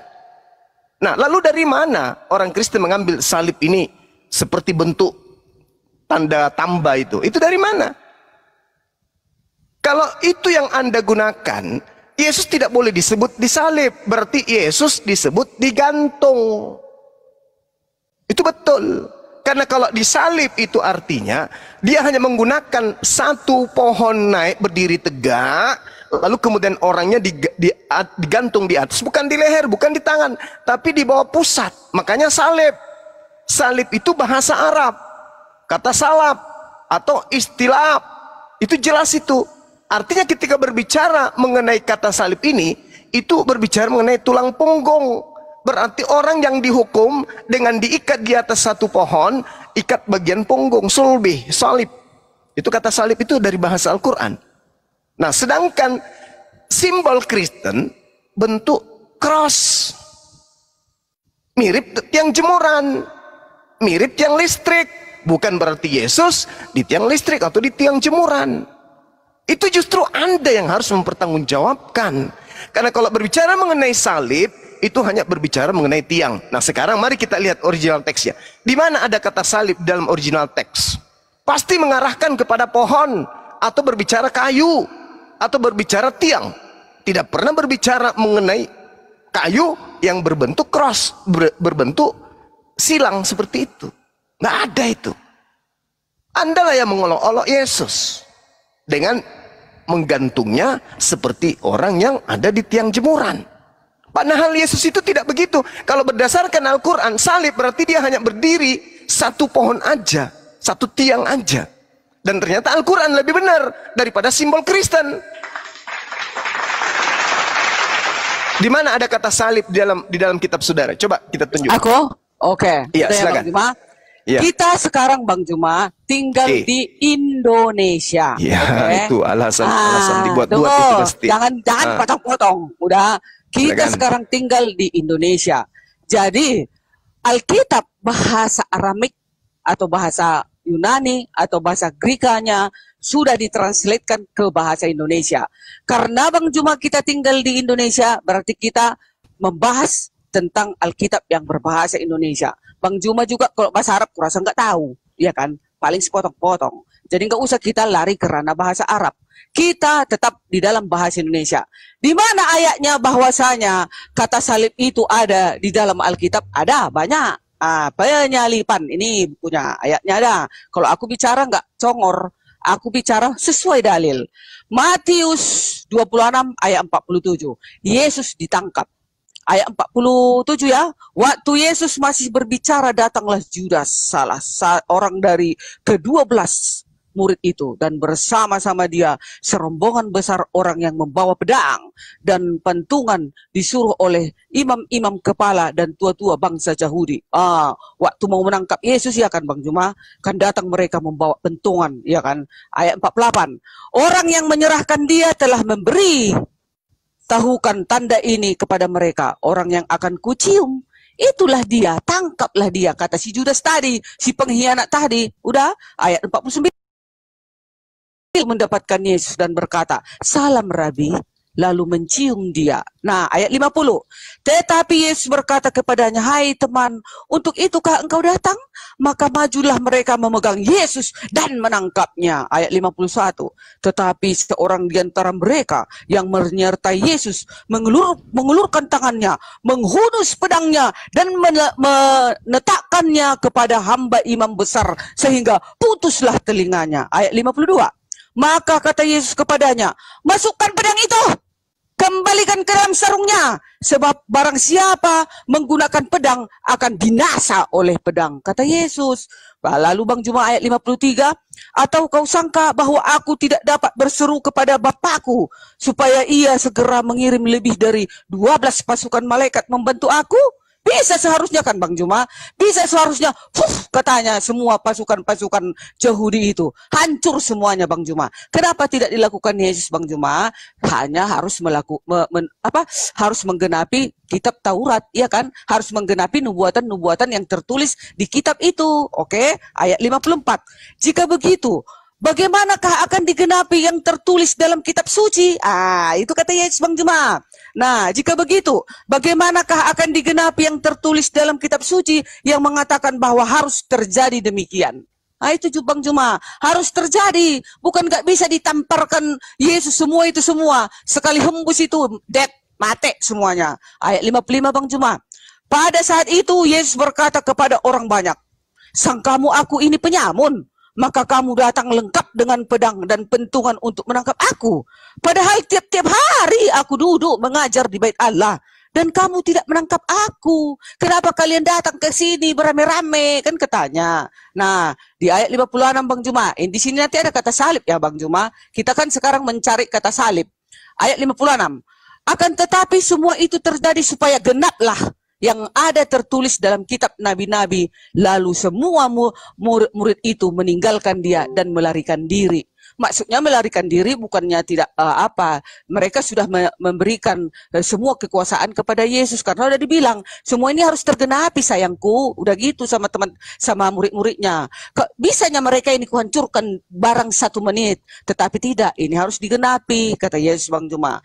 Nah, lalu dari mana orang Kristen mengambil salib ini seperti bentuk tanda tambah itu? Itu dari mana? Kalau itu yang Anda gunakan, Yesus tidak boleh disebut disalib. Berarti Yesus disebut digantung. Itu betul. Karena kalau disalib itu artinya dia hanya menggunakan satu pohon naik berdiri tegak, lalu kemudian orangnya digantung di atas, bukan di leher, bukan di tangan, tapi di bawah pusat. Makanya salib. Salib itu bahasa Arab. Kata salab atau istilah itu jelas itu. Artinya ketika berbicara mengenai kata salib ini, itu berbicara mengenai tulang punggung. Berarti orang yang dihukum dengan diikat di atas satu pohon, ikat bagian punggung, sulbih, salib. Itu kata salib itu dari bahasa Al-Quran. Nah, sedangkan simbol Kristen bentuk cross. Mirip tiang jemuran, mirip tiang listrik. Bukan berarti Yesus di tiang listrik atau di tiang jemuran. Itu justru Anda yang harus mempertanggungjawabkan. Karena kalau berbicara mengenai salib, itu hanya berbicara mengenai tiang. Nah, sekarang mari kita lihat original teksnya. Di mana ada kata salib dalam original teks? Pasti mengarahkan kepada pohon, atau berbicara kayu, atau berbicara tiang. Tidak pernah berbicara mengenai kayu yang berbentuk cross, berbentuk silang seperti itu. Nggak ada itu. Anda lah yang mengolok-olok Yesus dengan menggantungnya seperti orang yang ada di tiang jemuran. Padahal Yesus itu tidak begitu. Kalau berdasarkan Al-Quran, salib berarti dia hanya berdiri satu pohon aja, satu tiang aja. Dan ternyata Al-Quran lebih benar daripada simbol Kristen. Di mana ada kata salib di dalam kitab saudara? Coba kita tunjuk. Aku? Oke. Iya, Udah ya, silakan. Bang Juma. Iya. Kita sekarang Bang Juma tinggal di Indonesia. Ya, Oke? itu alasan dibuat-buat tunggu. itu pasti. Jangan Ah. potong-potong. Udah. Kita Silakan. sekarang tinggal di Indonesia. Jadi Alkitab bahasa Aramik atau bahasa Yunani atau bahasa Grikanya sudah ditranslatekan ke bahasa Indonesia. Karena Bang Juma kita tinggal di Indonesia, berarti kita membahas tentang Alkitab yang berbahasa Indonesia. Bang Juma juga kalau bahasa Arab kurasa nggak tahu, ya kan? Paling sepotong-potong. Jadi nggak usah kita lari ke ranah bahasa Arab. Kita tetap di dalam bahasa Indonesia. Di mana ayatnya bahwasanya kata salib itu ada di dalam Alkitab? Ada, banyak. Penyalipan, ini punya ayatnya ada. Kalau aku bicara nggak congor, aku bicara sesuai dalil. Matius 26 ayat 47. Yesus ditangkap. Ayat 47 ya. Waktu Yesus masih berbicara, datanglah Judas, salah orang dari ke-12 murid itu, dan bersama-sama dia serombongan besar orang yang membawa pedang dan pentungan, disuruh oleh imam-imam kepala dan tua-tua bangsa Yahudi. Waktu mau menangkap Yesus ya kan Bang Juma, kan datang mereka membawa pentungan, ya kan. Ayat 48. Orang yang menyerahkan dia telah memberi tahukan tanda ini kepada mereka, orang yang akan kucium itulah dia, tangkaplah dia, kata si Judas tadi, si pengkhianat tadi. Udah, ayat 49 mendapatkan Yesus dan berkata, salam Rabi, lalu mencium dia. Nah, ayat 50. Tetapi Yesus berkata kepadanya, hai teman, untuk itukah engkau datang? Maka majulah mereka memegang Yesus dan menangkapnya. Ayat 51. Tetapi seorang di antara mereka yang menyertai Yesus mengulurkan tangannya, menghunus pedangnya dan menetapkannya kepada hamba imam besar sehingga putuslah telinganya. Ayat 52. Maka kata Yesus kepadanya, masukkan pedang itu, kembalikan ke dalam sarungnya, sebab barang siapa menggunakan pedang akan binasa oleh pedang, kata Yesus. Lalu Bang Juma ayat 53, atau kau sangka bahwa aku tidak dapat berseru kepada Bapakku supaya ia segera mengirim lebih dari 12 pasukan malaikat membantu aku? Bisa seharusnya kan Bang Juma, bisa seharusnya katanya semua pasukan-pasukan Yahudi itu hancur semuanya Bang Juma. Kenapa tidak dilakukan Yesus Bang Juma? Hanya harus harus menggenapi kitab Taurat, ya kan? Harus menggenapi nubuatan-nubuatan yang tertulis di kitab itu. Oke, ayat 54. Jika begitu, bagaimanakah akan digenapi yang tertulis dalam kitab suci? Itu kata Yesus Bang Juma. Nah, jika begitu, bagaimanakah akan digenapi yang tertulis dalam kitab suci yang mengatakan bahwa harus terjadi demikian? Itu Bang Juma, harus terjadi. Bukan nggak bisa ditamparkan Yesus semua itu semua. Sekali hembus itu, mati semuanya. Ayat 55 Bang Juma. Pada saat itu Yesus berkata kepada orang banyak, sangkamu aku ini penyamun? Maka kamu datang lengkap dengan pedang dan pentungan untuk menangkap aku. Padahal tiap-tiap hari aku duduk mengajar di bait Allah dan kamu tidak menangkap aku. Kenapa kalian datang ke sini beramai-ramai? Kan katanya. Nah, di ayat 56 Bang Juma, di sini nanti ada kata salib ya Bang Juma. Kita kan sekarang mencari kata salib. Ayat 56. Akan tetapi semua itu terjadi supaya genaplah yang ada tertulis dalam kitab nabi-nabi, lalu semua murid itu meninggalkan dia dan melarikan diri. Maksudnya melarikan diri bukannya tidak mereka sudah memberikan semua kekuasaan kepada Yesus karena udah dibilang semua ini harus tergenapi sayangku, udah gitu sama murid-muridnya. Bisanya mereka ini kuhancurkan barang 1 menit, tetapi tidak, ini harus digenapi kata Yesus Bang Juma.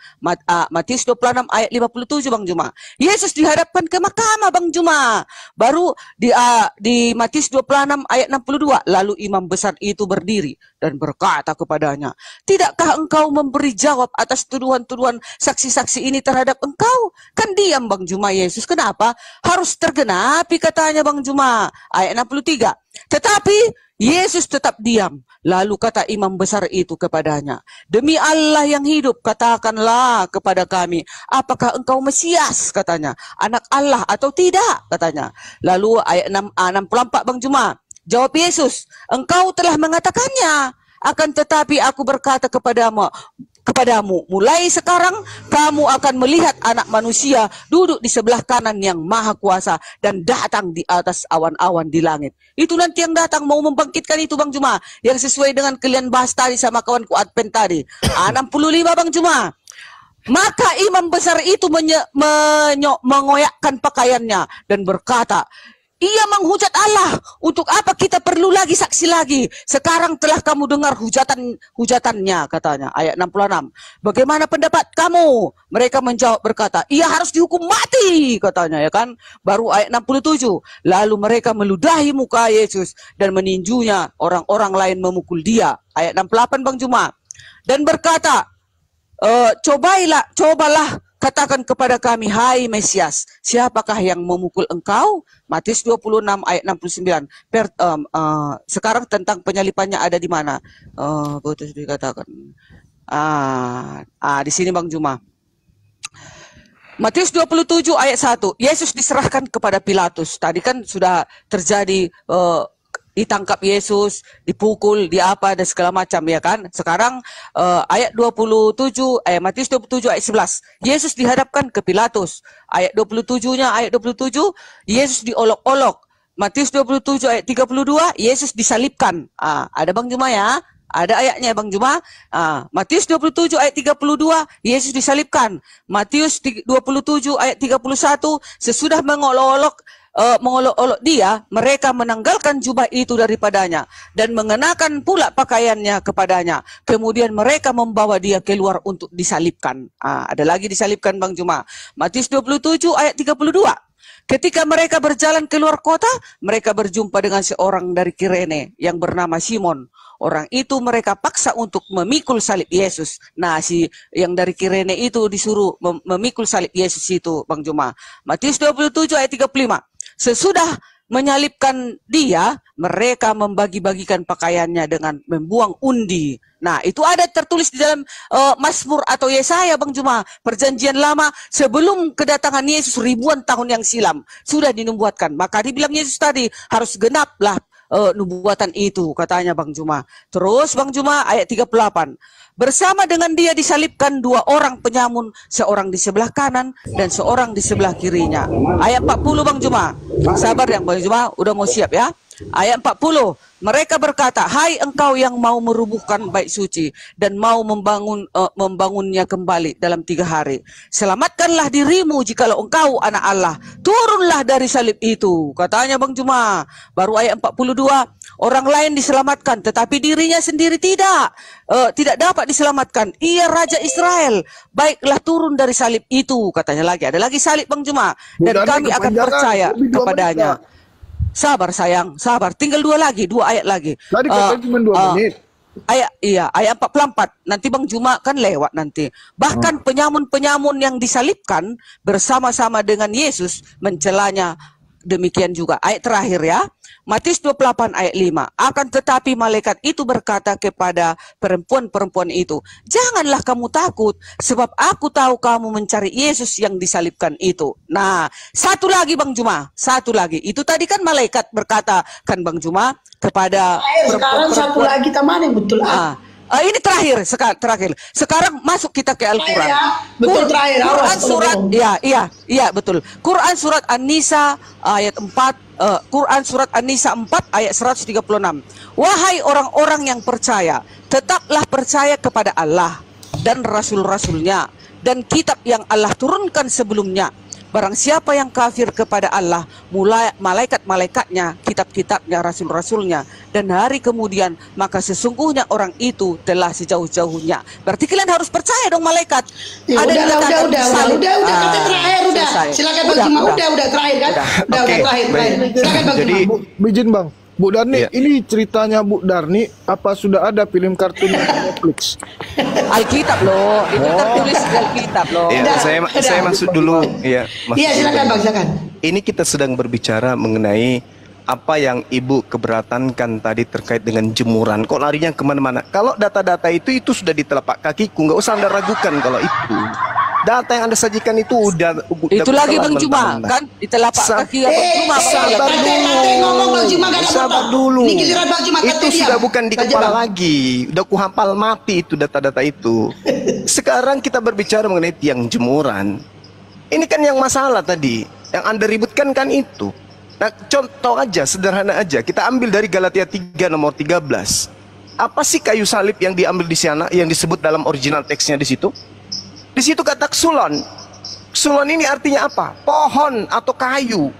Matius 26 ayat 57 Bang Juma. Yesus dihadapkan ke mahkamah Bang Juma. Baru di Matius 26 ayat 62, lalu imam besar itu berdiri dan berkata kepadanya, tidakkah engkau memberi jawab atas tuduhan-tuduhan saksi-saksi ini terhadap engkau? Kan diam Bang Juma Yesus. Kenapa? Harus tergenapi katanya Bang Juma. Ayat 63. Tetapi Yesus tetap diam. Lalu kata imam besar itu kepadanya, demi Allah yang hidup, katakanlah kepada kami, apakah engkau Mesias? Katanya, anak Allah atau tidak? Katanya. Lalu ayat 64 Bang Juma. Jawab Yesus, engkau telah mengatakannya. Akan tetapi aku berkata kepadamu, mulai sekarang kamu akan melihat Anak Manusia duduk di sebelah kanan yang Maha Kuasa dan datang di atas awan-awan di langit. Itu nanti yang datang mau membangkitkan itu Bang Juma, yang sesuai dengan kalian bahas tadi sama kawanku Advent tadi. 65 Bang Juma. Maka imam besar itu mengoyakkan pakaiannya dan berkata, ia menghujat Allah. Untuk apa kita perlu lagi saksi lagi? Sekarang telah kamu dengar hujatannya, katanya. Ayat 66. Bagaimana pendapat kamu? Mereka menjawab berkata, ia harus dihukum mati, katanya, ya kan? Baru ayat 67. Lalu mereka meludahi muka Yesus dan meninjunya. Orang-orang lain memukul dia. Ayat 68, Bang Juma. Dan berkata, cobalah katakan kepada kami, hai Mesias, siapakah yang memukul engkau? Matius 26 ayat 69. Sekarang tentang penyalipannya ada di mana? Betul dikatakan. Di sini Bang Juma. Matius 27 ayat 1. Yesus diserahkan kepada Pilatus. Tadi kan sudah terjadi ditangkap Yesus, dipukul, diapa dan segala macam, ya kan? Sekarang ayat 27, Matius 27 ayat 11. Yesus dihadapkan ke Pilatus. Ayat 27-nya, ayat 27, Yesus diolok-olok. Matius 27 ayat 32, Yesus disalibkan. Ada Bang Juma ya? Ada ayatnya Bang Juma. Matius 27 ayat 32, Yesus disalibkan. Matius 27 ayat 31, sesudah mengolok-olok dia, mereka menanggalkan jubah itu daripadanya dan mengenakan pula pakaiannya kepadanya. Kemudian mereka membawa dia keluar untuk disalibkan. Ada lagi disalibkan Bang Juma. Matius 27 ayat 32. Ketika mereka berjalan keluar kota, mereka berjumpa dengan seorang dari Kirene yang bernama Simon. Orang itu mereka paksa untuk memikul salib Yesus. Nah, si yang dari Kirene itu disuruh memikul salib Yesus itu, Bang Juma. Matius 27 ayat 35. Sesudah menyalibkan dia, mereka membagi-bagikan pakaiannya dengan membuang undi. Nah, itu ada tertulis di dalam Mazmur atau Yesaya, Bang Juma. Perjanjian lama sebelum kedatangan Yesus ribuan tahun yang silam sudah dinubuatkan. Maka dibilang Yesus tadi harus genaplah nubuatan itu, katanya Bang Juma. Terus Bang Juma ayat 38. Bersama dengan dia disalibkan dua orang penyamun, seorang di sebelah kanan dan seorang di sebelah kirinya. Ayat 40 Bang Juma. Sabar yang Bang Juma, udah mau siap ya. Ayat 40. Mereka berkata, hai engkau yang mau merubuhkan bait suci dan mau membangunnya kembali dalam 3 hari. Selamatkanlah dirimu jikalau engkau anak Allah. Turunlah dari salib itu, katanya Bang Juma. Baru ayat 42. Orang lain diselamatkan, tetapi dirinya sendiri tidak dapat diselamatkan. Ia Raja Israel. Baiklah turun dari salib itu, katanya lagi. Ada lagi salib Bang Juma. Dan kami akan percaya kepadanya. Sabar sayang, sabar. Tinggal 2 ayat lagi. Tadi katanya cuma 2 menit. Ayat 44. Nanti Bang Juma kan lewat nanti. Bahkan penyamun-penyamun yang disalibkan bersama-sama dengan Yesus mencelanya demikian juga. Ayat terakhir ya. Matius 28 ayat 5. Akan tetapi malaikat itu berkata kepada perempuan-perempuan itu, janganlah kamu takut, sebab aku tahu kamu mencari Yesus yang disalibkan itu. Nah, satu lagi Bang Juma, satu lagi. Itu tadi kan malaikat berkata kan Bang Juma kepada sekarang satu lagi teman yang betul. Ini terakhir. Sekarang masuk kita ke Al-Quran. Betul terakhir. Quran surat, iya betul. Quran surat An-Nisa ayat 4. Quran surat An-Nisa 4 ayat 136. Wahai orang-orang yang percaya, tetaplah percaya kepada Allah dan rasul-rasulnya dan kitab yang Allah turunkan sebelumnya. Barang siapa yang kafir kepada Allah, mulai malaikat-malaikatnya, kitab-kitabnya, rasul-rasulnya, dan hari kemudian, maka sesungguhnya orang itu telah sejauh-jauhnya. Berarti kalian harus percaya dong malaikat. Ya, ada udah, kata terakhir udah. Selesai. Silakan Bang Juma, udah terakhir kan? Udah terakhir. Silakan Bang Jadi, Bijin Bang. Bu Darni, ini ceritanya Bu Darni apa sudah ada film kartun di Netflix? Alkitab loh, itu tertulis di Alkitab loh. Ya, saya masuk dulu. Iya, silakan Bang, silakan. Ini kita sedang berbicara mengenai apa yang Ibu keberatankan tadi terkait dengan jemuran. Kok larinya kemana-mana? Kalau data-data itu sudah di telapak kakiku, nggak usah Anda ragukan kalau itu. Data yang Anda sajikan itu udah itu lagi Bang Juma kan di telapak kaki Bang Juma. Sabar dulu. Itu sudah bukan di kepala lagi, udah kuhafal mati itu data-data itu. Sekarang kita berbicara mengenai tiang jemuran. Ini kan yang masalah tadi, yang Anda ributkan kan itu. Nah, contoh aja, sederhana aja. Kita ambil dari Galatia 3 nomor 13. Apa sih kayu salib yang diambil di sana, yang disebut dalam original teksnya di situ? Di situ kata xulon. Xulon ini artinya apa? Pohon atau kayu.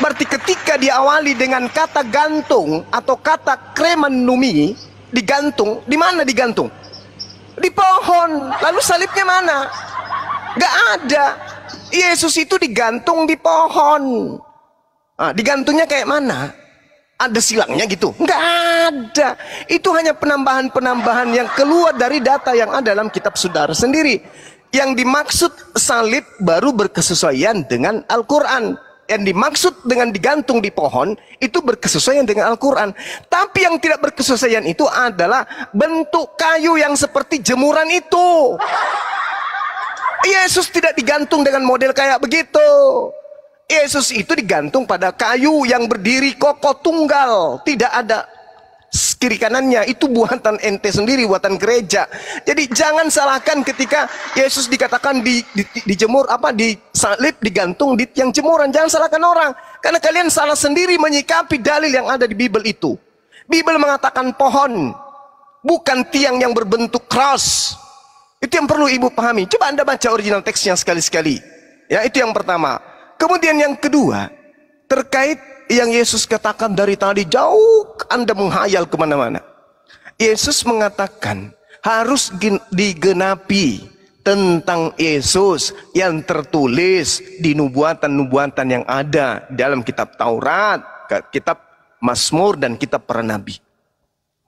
Berarti ketika diawali dengan kata gantung atau kata kremenumi, digantung, di mana digantung? Di pohon. Lalu salibnya mana? Gak ada. Yesus itu digantung di pohon. Digantungnya kayak mana? Ada silangnya gitu? Nggak ada. Itu hanya penambahan-penambahan yang keluar dari data yang ada dalam kitab saudara sendiri. Yang dimaksud salib baru berkesesuaian dengan Al-Quran. Yang dimaksud dengan digantung di pohon itu berkesesuaian dengan Al-Quran. Tapi yang tidak berkesesuaian itu adalah bentuk kayu yang seperti jemuran itu. Yesus tidak digantung dengan model kayak begitu. Yesus itu digantung pada kayu yang berdiri kokoh tunggal, tidak ada kiri kanannya. Itu buatan ente sendiri, buatan gereja. Jadi jangan salahkan ketika Yesus dikatakan dijemur, disalib, digantung di yang jemuran. Jangan salahkan orang, karena kalian salah sendiri menyikapi dalil yang ada di Bible itu. Bible mengatakan pohon, bukan tiang yang berbentuk cross. Itu yang perlu ibu pahami. Coba anda baca original teksnya sekali-sekali. Ya, itu yang pertama. Kemudian yang kedua, terkait yang Yesus katakan dari tadi, jauh Anda menghayal kemana-mana. Yesus mengatakan harus digenapi tentang Yesus yang tertulis di nubuatan-nubuatan yang ada dalam kitab Taurat, kitab Mazmur, dan kitab para nabi.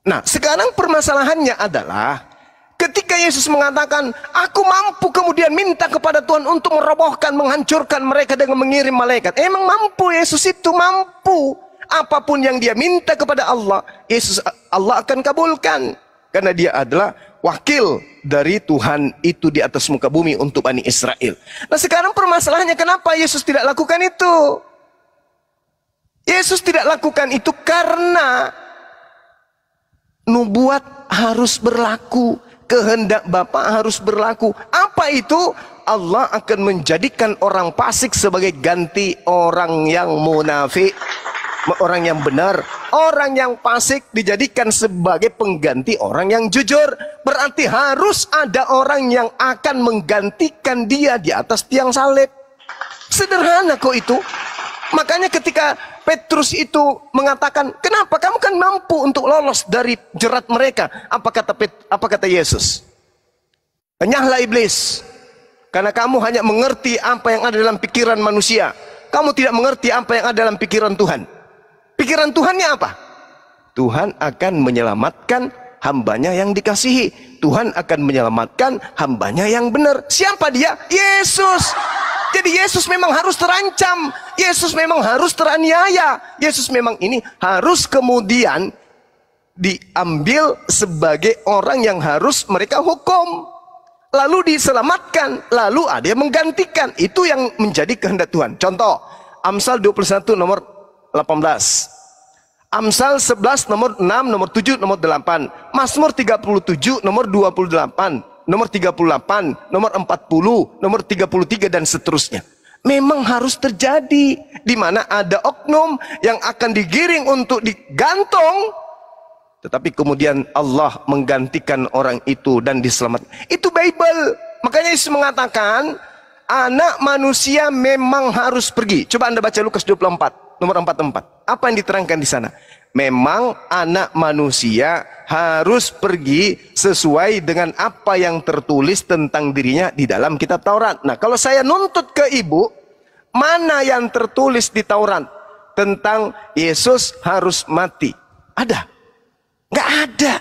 Nah, sekarang permasalahannya adalah ketika Yesus mengatakan, aku mampu kemudian minta kepada Tuhan untuk merobohkan, menghancurkan mereka dengan mengirim malaikat. Emang mampu Yesus itu? Mampu. Apapun yang dia minta kepada Allah, Allah akan kabulkan. Karena dia adalah wakil dari Tuhan itu di atas muka bumi untuk Bani Israel. Nah sekarang permasalahannya, kenapa Yesus tidak lakukan itu? Yesus tidak lakukan itu karena nubuat harus berlaku. Kehendak Bapa harus berlaku. Apa itu? Allah akan menjadikan orang fasik sebagai ganti orang yang munafik, orang yang benar. Orang yang fasik dijadikan sebagai pengganti orang yang jujur. Berarti harus ada orang yang akan menggantikan dia di atas tiang salib. Sederhana kok itu. Makanya ketika Petrus itu mengatakan, kenapa kamu kan mampu untuk lolos dari jerat mereka? Apa kata Yesus? Enyahlah iblis, karena kamu hanya mengerti apa yang ada dalam pikiran manusia. Kamu tidak mengerti apa yang ada dalam pikiran Tuhan. Pikiran Tuhannya apa? Tuhan akan menyelamatkan hambanya yang dikasihi. Tuhan akan menyelamatkan hambanya yang benar. Siapa dia? Yesus. Jadi Yesus memang harus terancam. Yesus memang harus teraniaya. Yesus memang ini harus kemudian diambil sebagai orang yang harus mereka hukum. Lalu diselamatkan. Lalu ada yang menggantikan. Itu yang menjadi kehendak Tuhan. Contoh, Amsal 21 nomor 18. Amsal 11 nomor 6, nomor 7, nomor 8. Mazmur 37 nomor 28. Nomor 38, nomor 40, nomor 33 dan seterusnya. Memang harus terjadi, di mana ada oknum yang akan digiring untuk digantung, tetapi kemudian Allah menggantikan orang itu dan diselamatkan. Itu Bible. Makanya Yesus mengatakan anak manusia memang harus pergi. Coba Anda baca Lukas 24 nomor 44. Apa yang diterangkan di sana? Memang anak manusia harus pergi sesuai dengan apa yang tertulis tentang dirinya di dalam kitab Taurat. Nah, kalau saya nuntut ke ibu, mana yang tertulis di Taurat tentang Yesus harus mati? Ada? Nggak ada.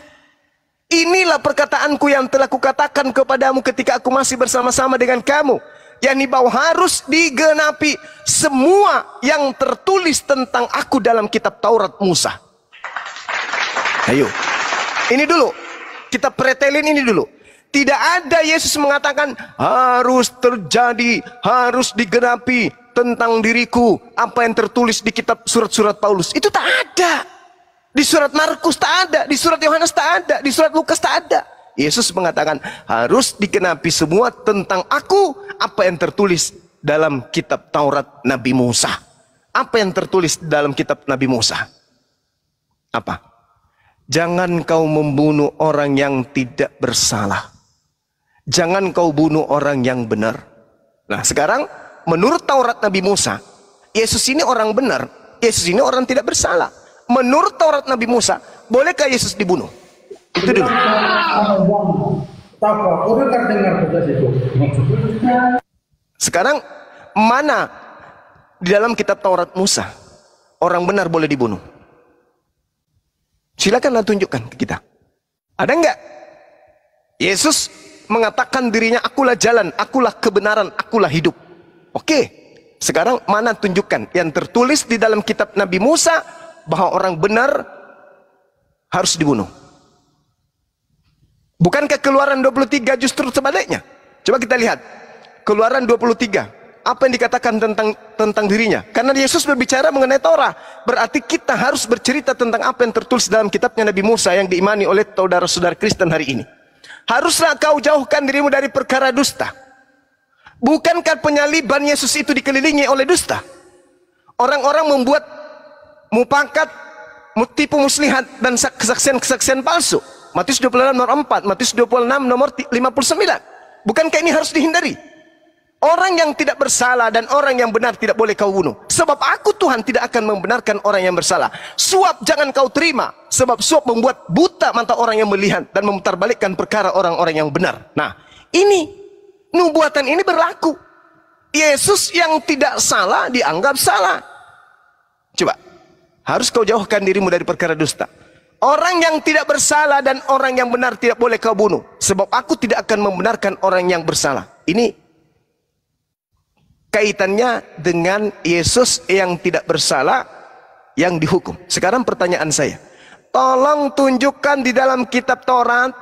Inilah perkataanku yang telah kukatakan kepadamu ketika aku masih bersama-sama dengan kamu, yakni bahwa harus digenapi semua yang tertulis tentang aku dalam kitab Taurat Musa. Ayo, ini dulu kita pretelin ini dulu. Tidak ada Yesus mengatakan harus terjadi, harus digenapi tentang diriku apa yang tertulis di kitab surat-surat Paulus. Itu tak ada. Di surat Markus tak ada, di surat Yohanes tak ada, di surat Lukas tak ada. Yesus mengatakan harus digenapi semua tentang aku apa yang tertulis dalam kitab Taurat Nabi Musa. Apa yang tertulis dalam kitab Nabi Musa? Apa? Jangan kau membunuh orang yang tidak bersalah. Jangan kau bunuh orang yang benar. Nah sekarang menurut Taurat Nabi Musa, Yesus ini orang benar, Yesus ini orang tidak bersalah. Menurut Taurat Nabi Musa, bolehkah Yesus dibunuh? Itu dulu. Sekarang mana di dalam kitab Taurat Musa orang benar boleh dibunuh? Silakanlah tunjukkan ke kita. Ada enggak? Yesus mengatakan dirinya, akulah jalan, akulah kebenaran, akulah hidup. Oke, sekarang mana tunjukkan yang tertulis di dalam kitab Nabi Musa bahwa orang benar harus dibunuh? Bukankah Keluaran 23 justru sebaliknya? Coba kita lihat Keluaran 23. Apa yang dikatakan tentang dirinya? Karena Yesus berbicara mengenai Torah, berarti kita harus bercerita tentang apa yang tertulis dalam kitabnya Nabi Musa yang diimani oleh saudara-saudara Kristen hari ini. Haruslah kau jauhkan dirimu dari perkara dusta. Bukankah penyaliban Yesus itu dikelilingi oleh dusta? Orang-orang membuat mupakat, tipu muslihat dan kesaksian-kesaksian palsu. Matius 26 nomor 4, Matius 26 nomor 59. Bukankah ini harus dihindari? Orang yang tidak bersalah dan orang yang benar tidak boleh kau bunuh. Sebab aku Tuhan tidak akan membenarkan orang yang bersalah. Suap jangan kau terima. Sebab suap membuat buta mata orang yang melihat dan memutarbalikkan perkara orang-orang yang benar. Nah, ini nubuatan ini berlaku. Yesus yang tidak salah dianggap salah. Coba, harus kau jauhkan dirimu dari perkara dusta. Orang yang tidak bersalah dan orang yang benar tidak boleh kau bunuh. Sebab aku tidak akan membenarkan orang yang bersalah. Ini kaitannya dengan Yesus yang tidak bersalah yang dihukum. Sekarang pertanyaan saya, tolong tunjukkan di dalam kitab Taurat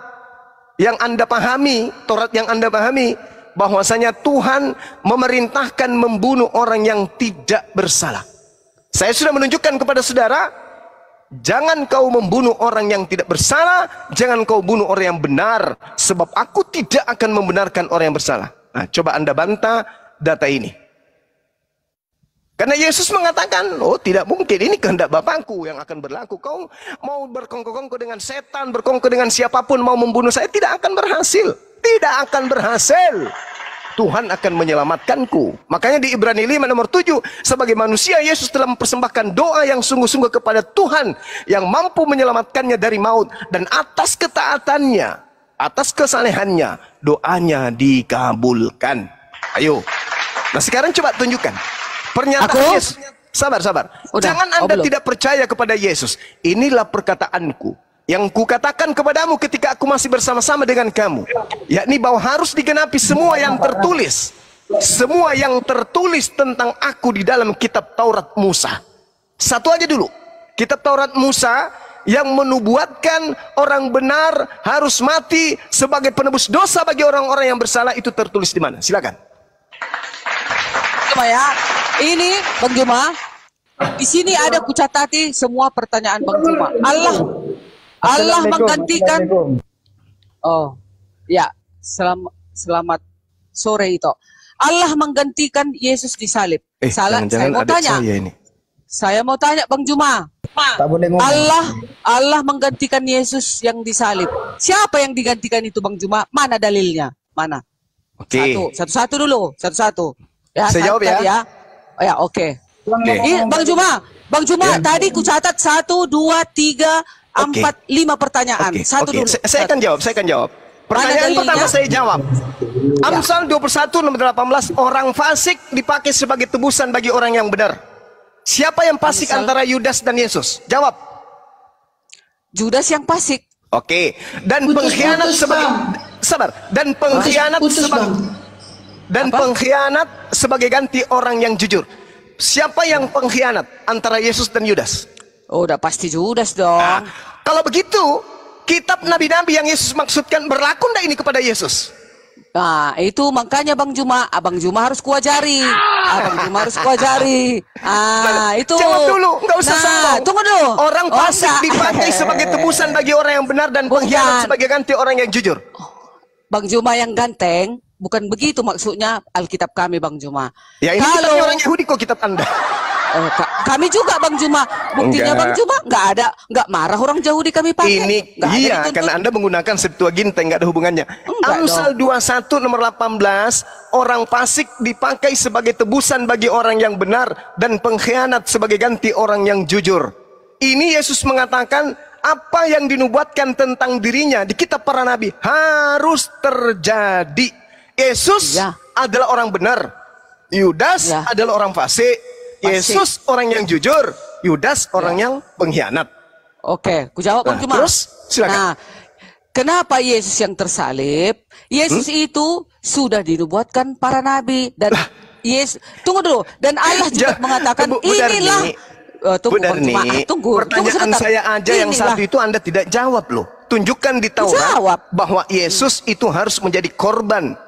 yang Anda pahami, Taurat yang Anda pahami, bahwasanya Tuhan memerintahkan membunuh orang yang tidak bersalah. Saya sudah menunjukkan kepada saudara, jangan kau membunuh orang yang tidak bersalah, jangan kau bunuh orang yang benar, sebab aku tidak akan membenarkan orang yang bersalah. Nah, coba Anda bantah data ini. Karena Yesus mengatakan, oh tidak mungkin, ini kehendak Bapakku yang akan berlaku. Kau mau berkongko-kongko dengan setan, berkongko dengan siapapun, mau membunuh saya, tidak akan berhasil. Tidak akan berhasil. Tuhan akan menyelamatkanku. Makanya di Ibrani 5 nomor 7, sebagai manusia Yesus telah mempersembahkan doa yang sungguh-sungguh kepada Tuhan yang mampu menyelamatkannya dari maut, dan atas ketaatannya, atas kesalehannya, doanya dikabulkan. Ayo. Nah, sekarang coba tunjukkan pernyataan Yesus. Sabar. Jangan Anda tidak percaya kepada Yesus. Inilah perkataanku yang kukatakan kepadamu ketika aku masih bersama-sama dengan kamu, yakni bahwa harus digenapi semua yang tertulis. Semua yang tertulis tentang aku di dalam kitab Taurat Musa. Satu aja dulu. Kitab Taurat Musa yang menubuatkan orang benar harus mati sebagai penebus dosa bagi orang-orang yang bersalah, itu tertulis di mana? Silakan. Ya, ini Bang Juma, di sini ada kucatati semua pertanyaan Bang Juma. Allah menggantikan. Oh, ya, selamat sore itu. Allah menggantikan Yesus disalib. Saya mau tanya. Saya mau tanya Bang Juma. Allah menggantikan Yesus yang disalib. Siapa yang digantikan itu Bang Juma? Mana dalilnya? Mana? Oke. Satu-satu dulu, satu-satu. Ya, saya jawab ya. Oh ya, oke. Bang Juma, ya. Tadi ku catat 1, 2, 3, 4, 5 pertanyaan. Satu dulu. Saya akan jawab. Pertanyaan pertama saya jawab. Amsal 21 nomor 18, orang fasik dipakai sebagai tebusan bagi orang yang benar. Siapa yang fasik antara Yudas dan Yesus? Jawab. Judas yang fasik. Oke. Dan pengkhianat sebagai pengkhianat sebagai ganti orang yang jujur. Siapa yang pengkhianat antara Yesus dan Yudas? Oh, udah pasti Judas dong. Nah, kalau begitu, kitab nabi-nabi yang Yesus maksudkan berlaku enggak ini kepada Yesus? Nah, itu makanya Bang Juma harus kuajari. Itu. Jawab dulu, enggak usah sombong. Tunggu dulu. Orang fasik dipakai sebagai tebusan bagi orang yang benar dan pengkhianat sebagai ganti orang yang jujur. Bang Juma yang ganteng, bukan begitu maksudnya Alkitab kami Bang Juma. Ya ini kitabnya orang Yahudi kok kitab Anda. Kami juga Bang Juma. Buktinya Enggak. Bang Juma nggak marah orang Yahudi kami pakai. Ini Nggak ada iya, dituntut. karena Anda menggunakan Septuaginta, nggak ada hubungannya. Enggak Amsal 21 nomor 18, orang fasik dipakai sebagai tebusan bagi orang yang benar dan pengkhianat sebagai ganti orang yang jujur. Ini Yesus mengatakan apa yang dinubuatkan tentang dirinya di kitab para nabi harus terjadi. Yesus Iya. adalah orang benar, Yudas Iya. adalah orang fasik. Yesus orang yang jujur, Yudas orang yang pengkhianat. Oke, ku jawab Bang Nah, Juma. terus, silakan. Nah, kenapa Yesus yang tersalib? Yesus itu sudah dinubuatkan para nabi dan Yesus. Tunggu dulu. Dan Allah juga mengatakan Bu Darni, inilah. Tunggu Bu Bang Juma. Darni, Tunggu pertanyaan sebentar. saya aja yang Inilah. satu itu Anda tidak jawab loh. Tunjukkan di Taurat Jawab. bahwa Yesus itu harus menjadi korban.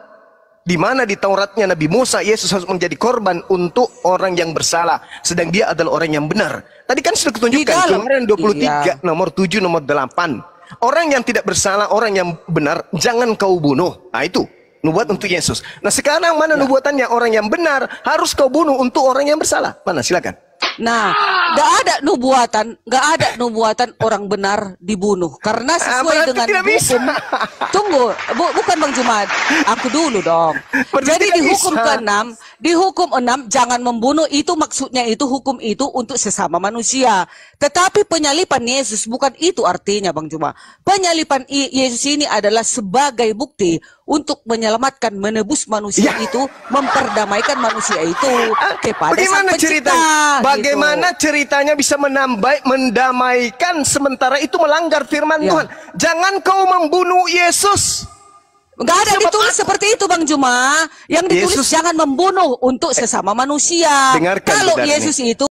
Di mana di Tauratnya Nabi Musa, Yesus harus menjadi korban untuk orang yang bersalah, sedang dia adalah orang yang benar. Tadi kan sudah Di ketunjukkan dalam- Kemarin 23 iya. nomor 7 nomor 8. Orang yang tidak bersalah, orang yang benar, jangan kau bunuh. Nah itu nubuat untuk Yesus. Nah sekarang mana nubuatannya? Orang yang benar harus kau bunuh untuk orang yang bersalah. Mana silakan. Nah, nggak ada nubuatan orang benar dibunuh karena sesuai berarti dengan tidak bisa. hukum. Tunggu, bukan Bang Jumat, aku dulu dong. Berarti Jadi tidak di hukum bisa. ke-6, di hukum 6 jangan membunuh itu maksudnya itu hukum itu untuk sesama manusia. Tetapi penyalipan Yesus bukan itu artinya Bang Juma. Penyalipan Yesus ini adalah sebagai bukti untuk menyelamatkan, menebus manusia Ya. itu, memperdamaikan manusia itu kepada Bagaimana Sang Pencipta. ceritanya? Bagaimana Gitu. ceritanya bisa mendamaikan sementara itu melanggar firman Ya. Tuhan? Jangan kau membunuh Yesus. Enggak ada Sebab ditulis apa? seperti itu Bang Juma. Yang ditulis Yesus- jangan membunuh untuk sesama manusia. Dengarkan, Kalau Bu Darni. Yesus itu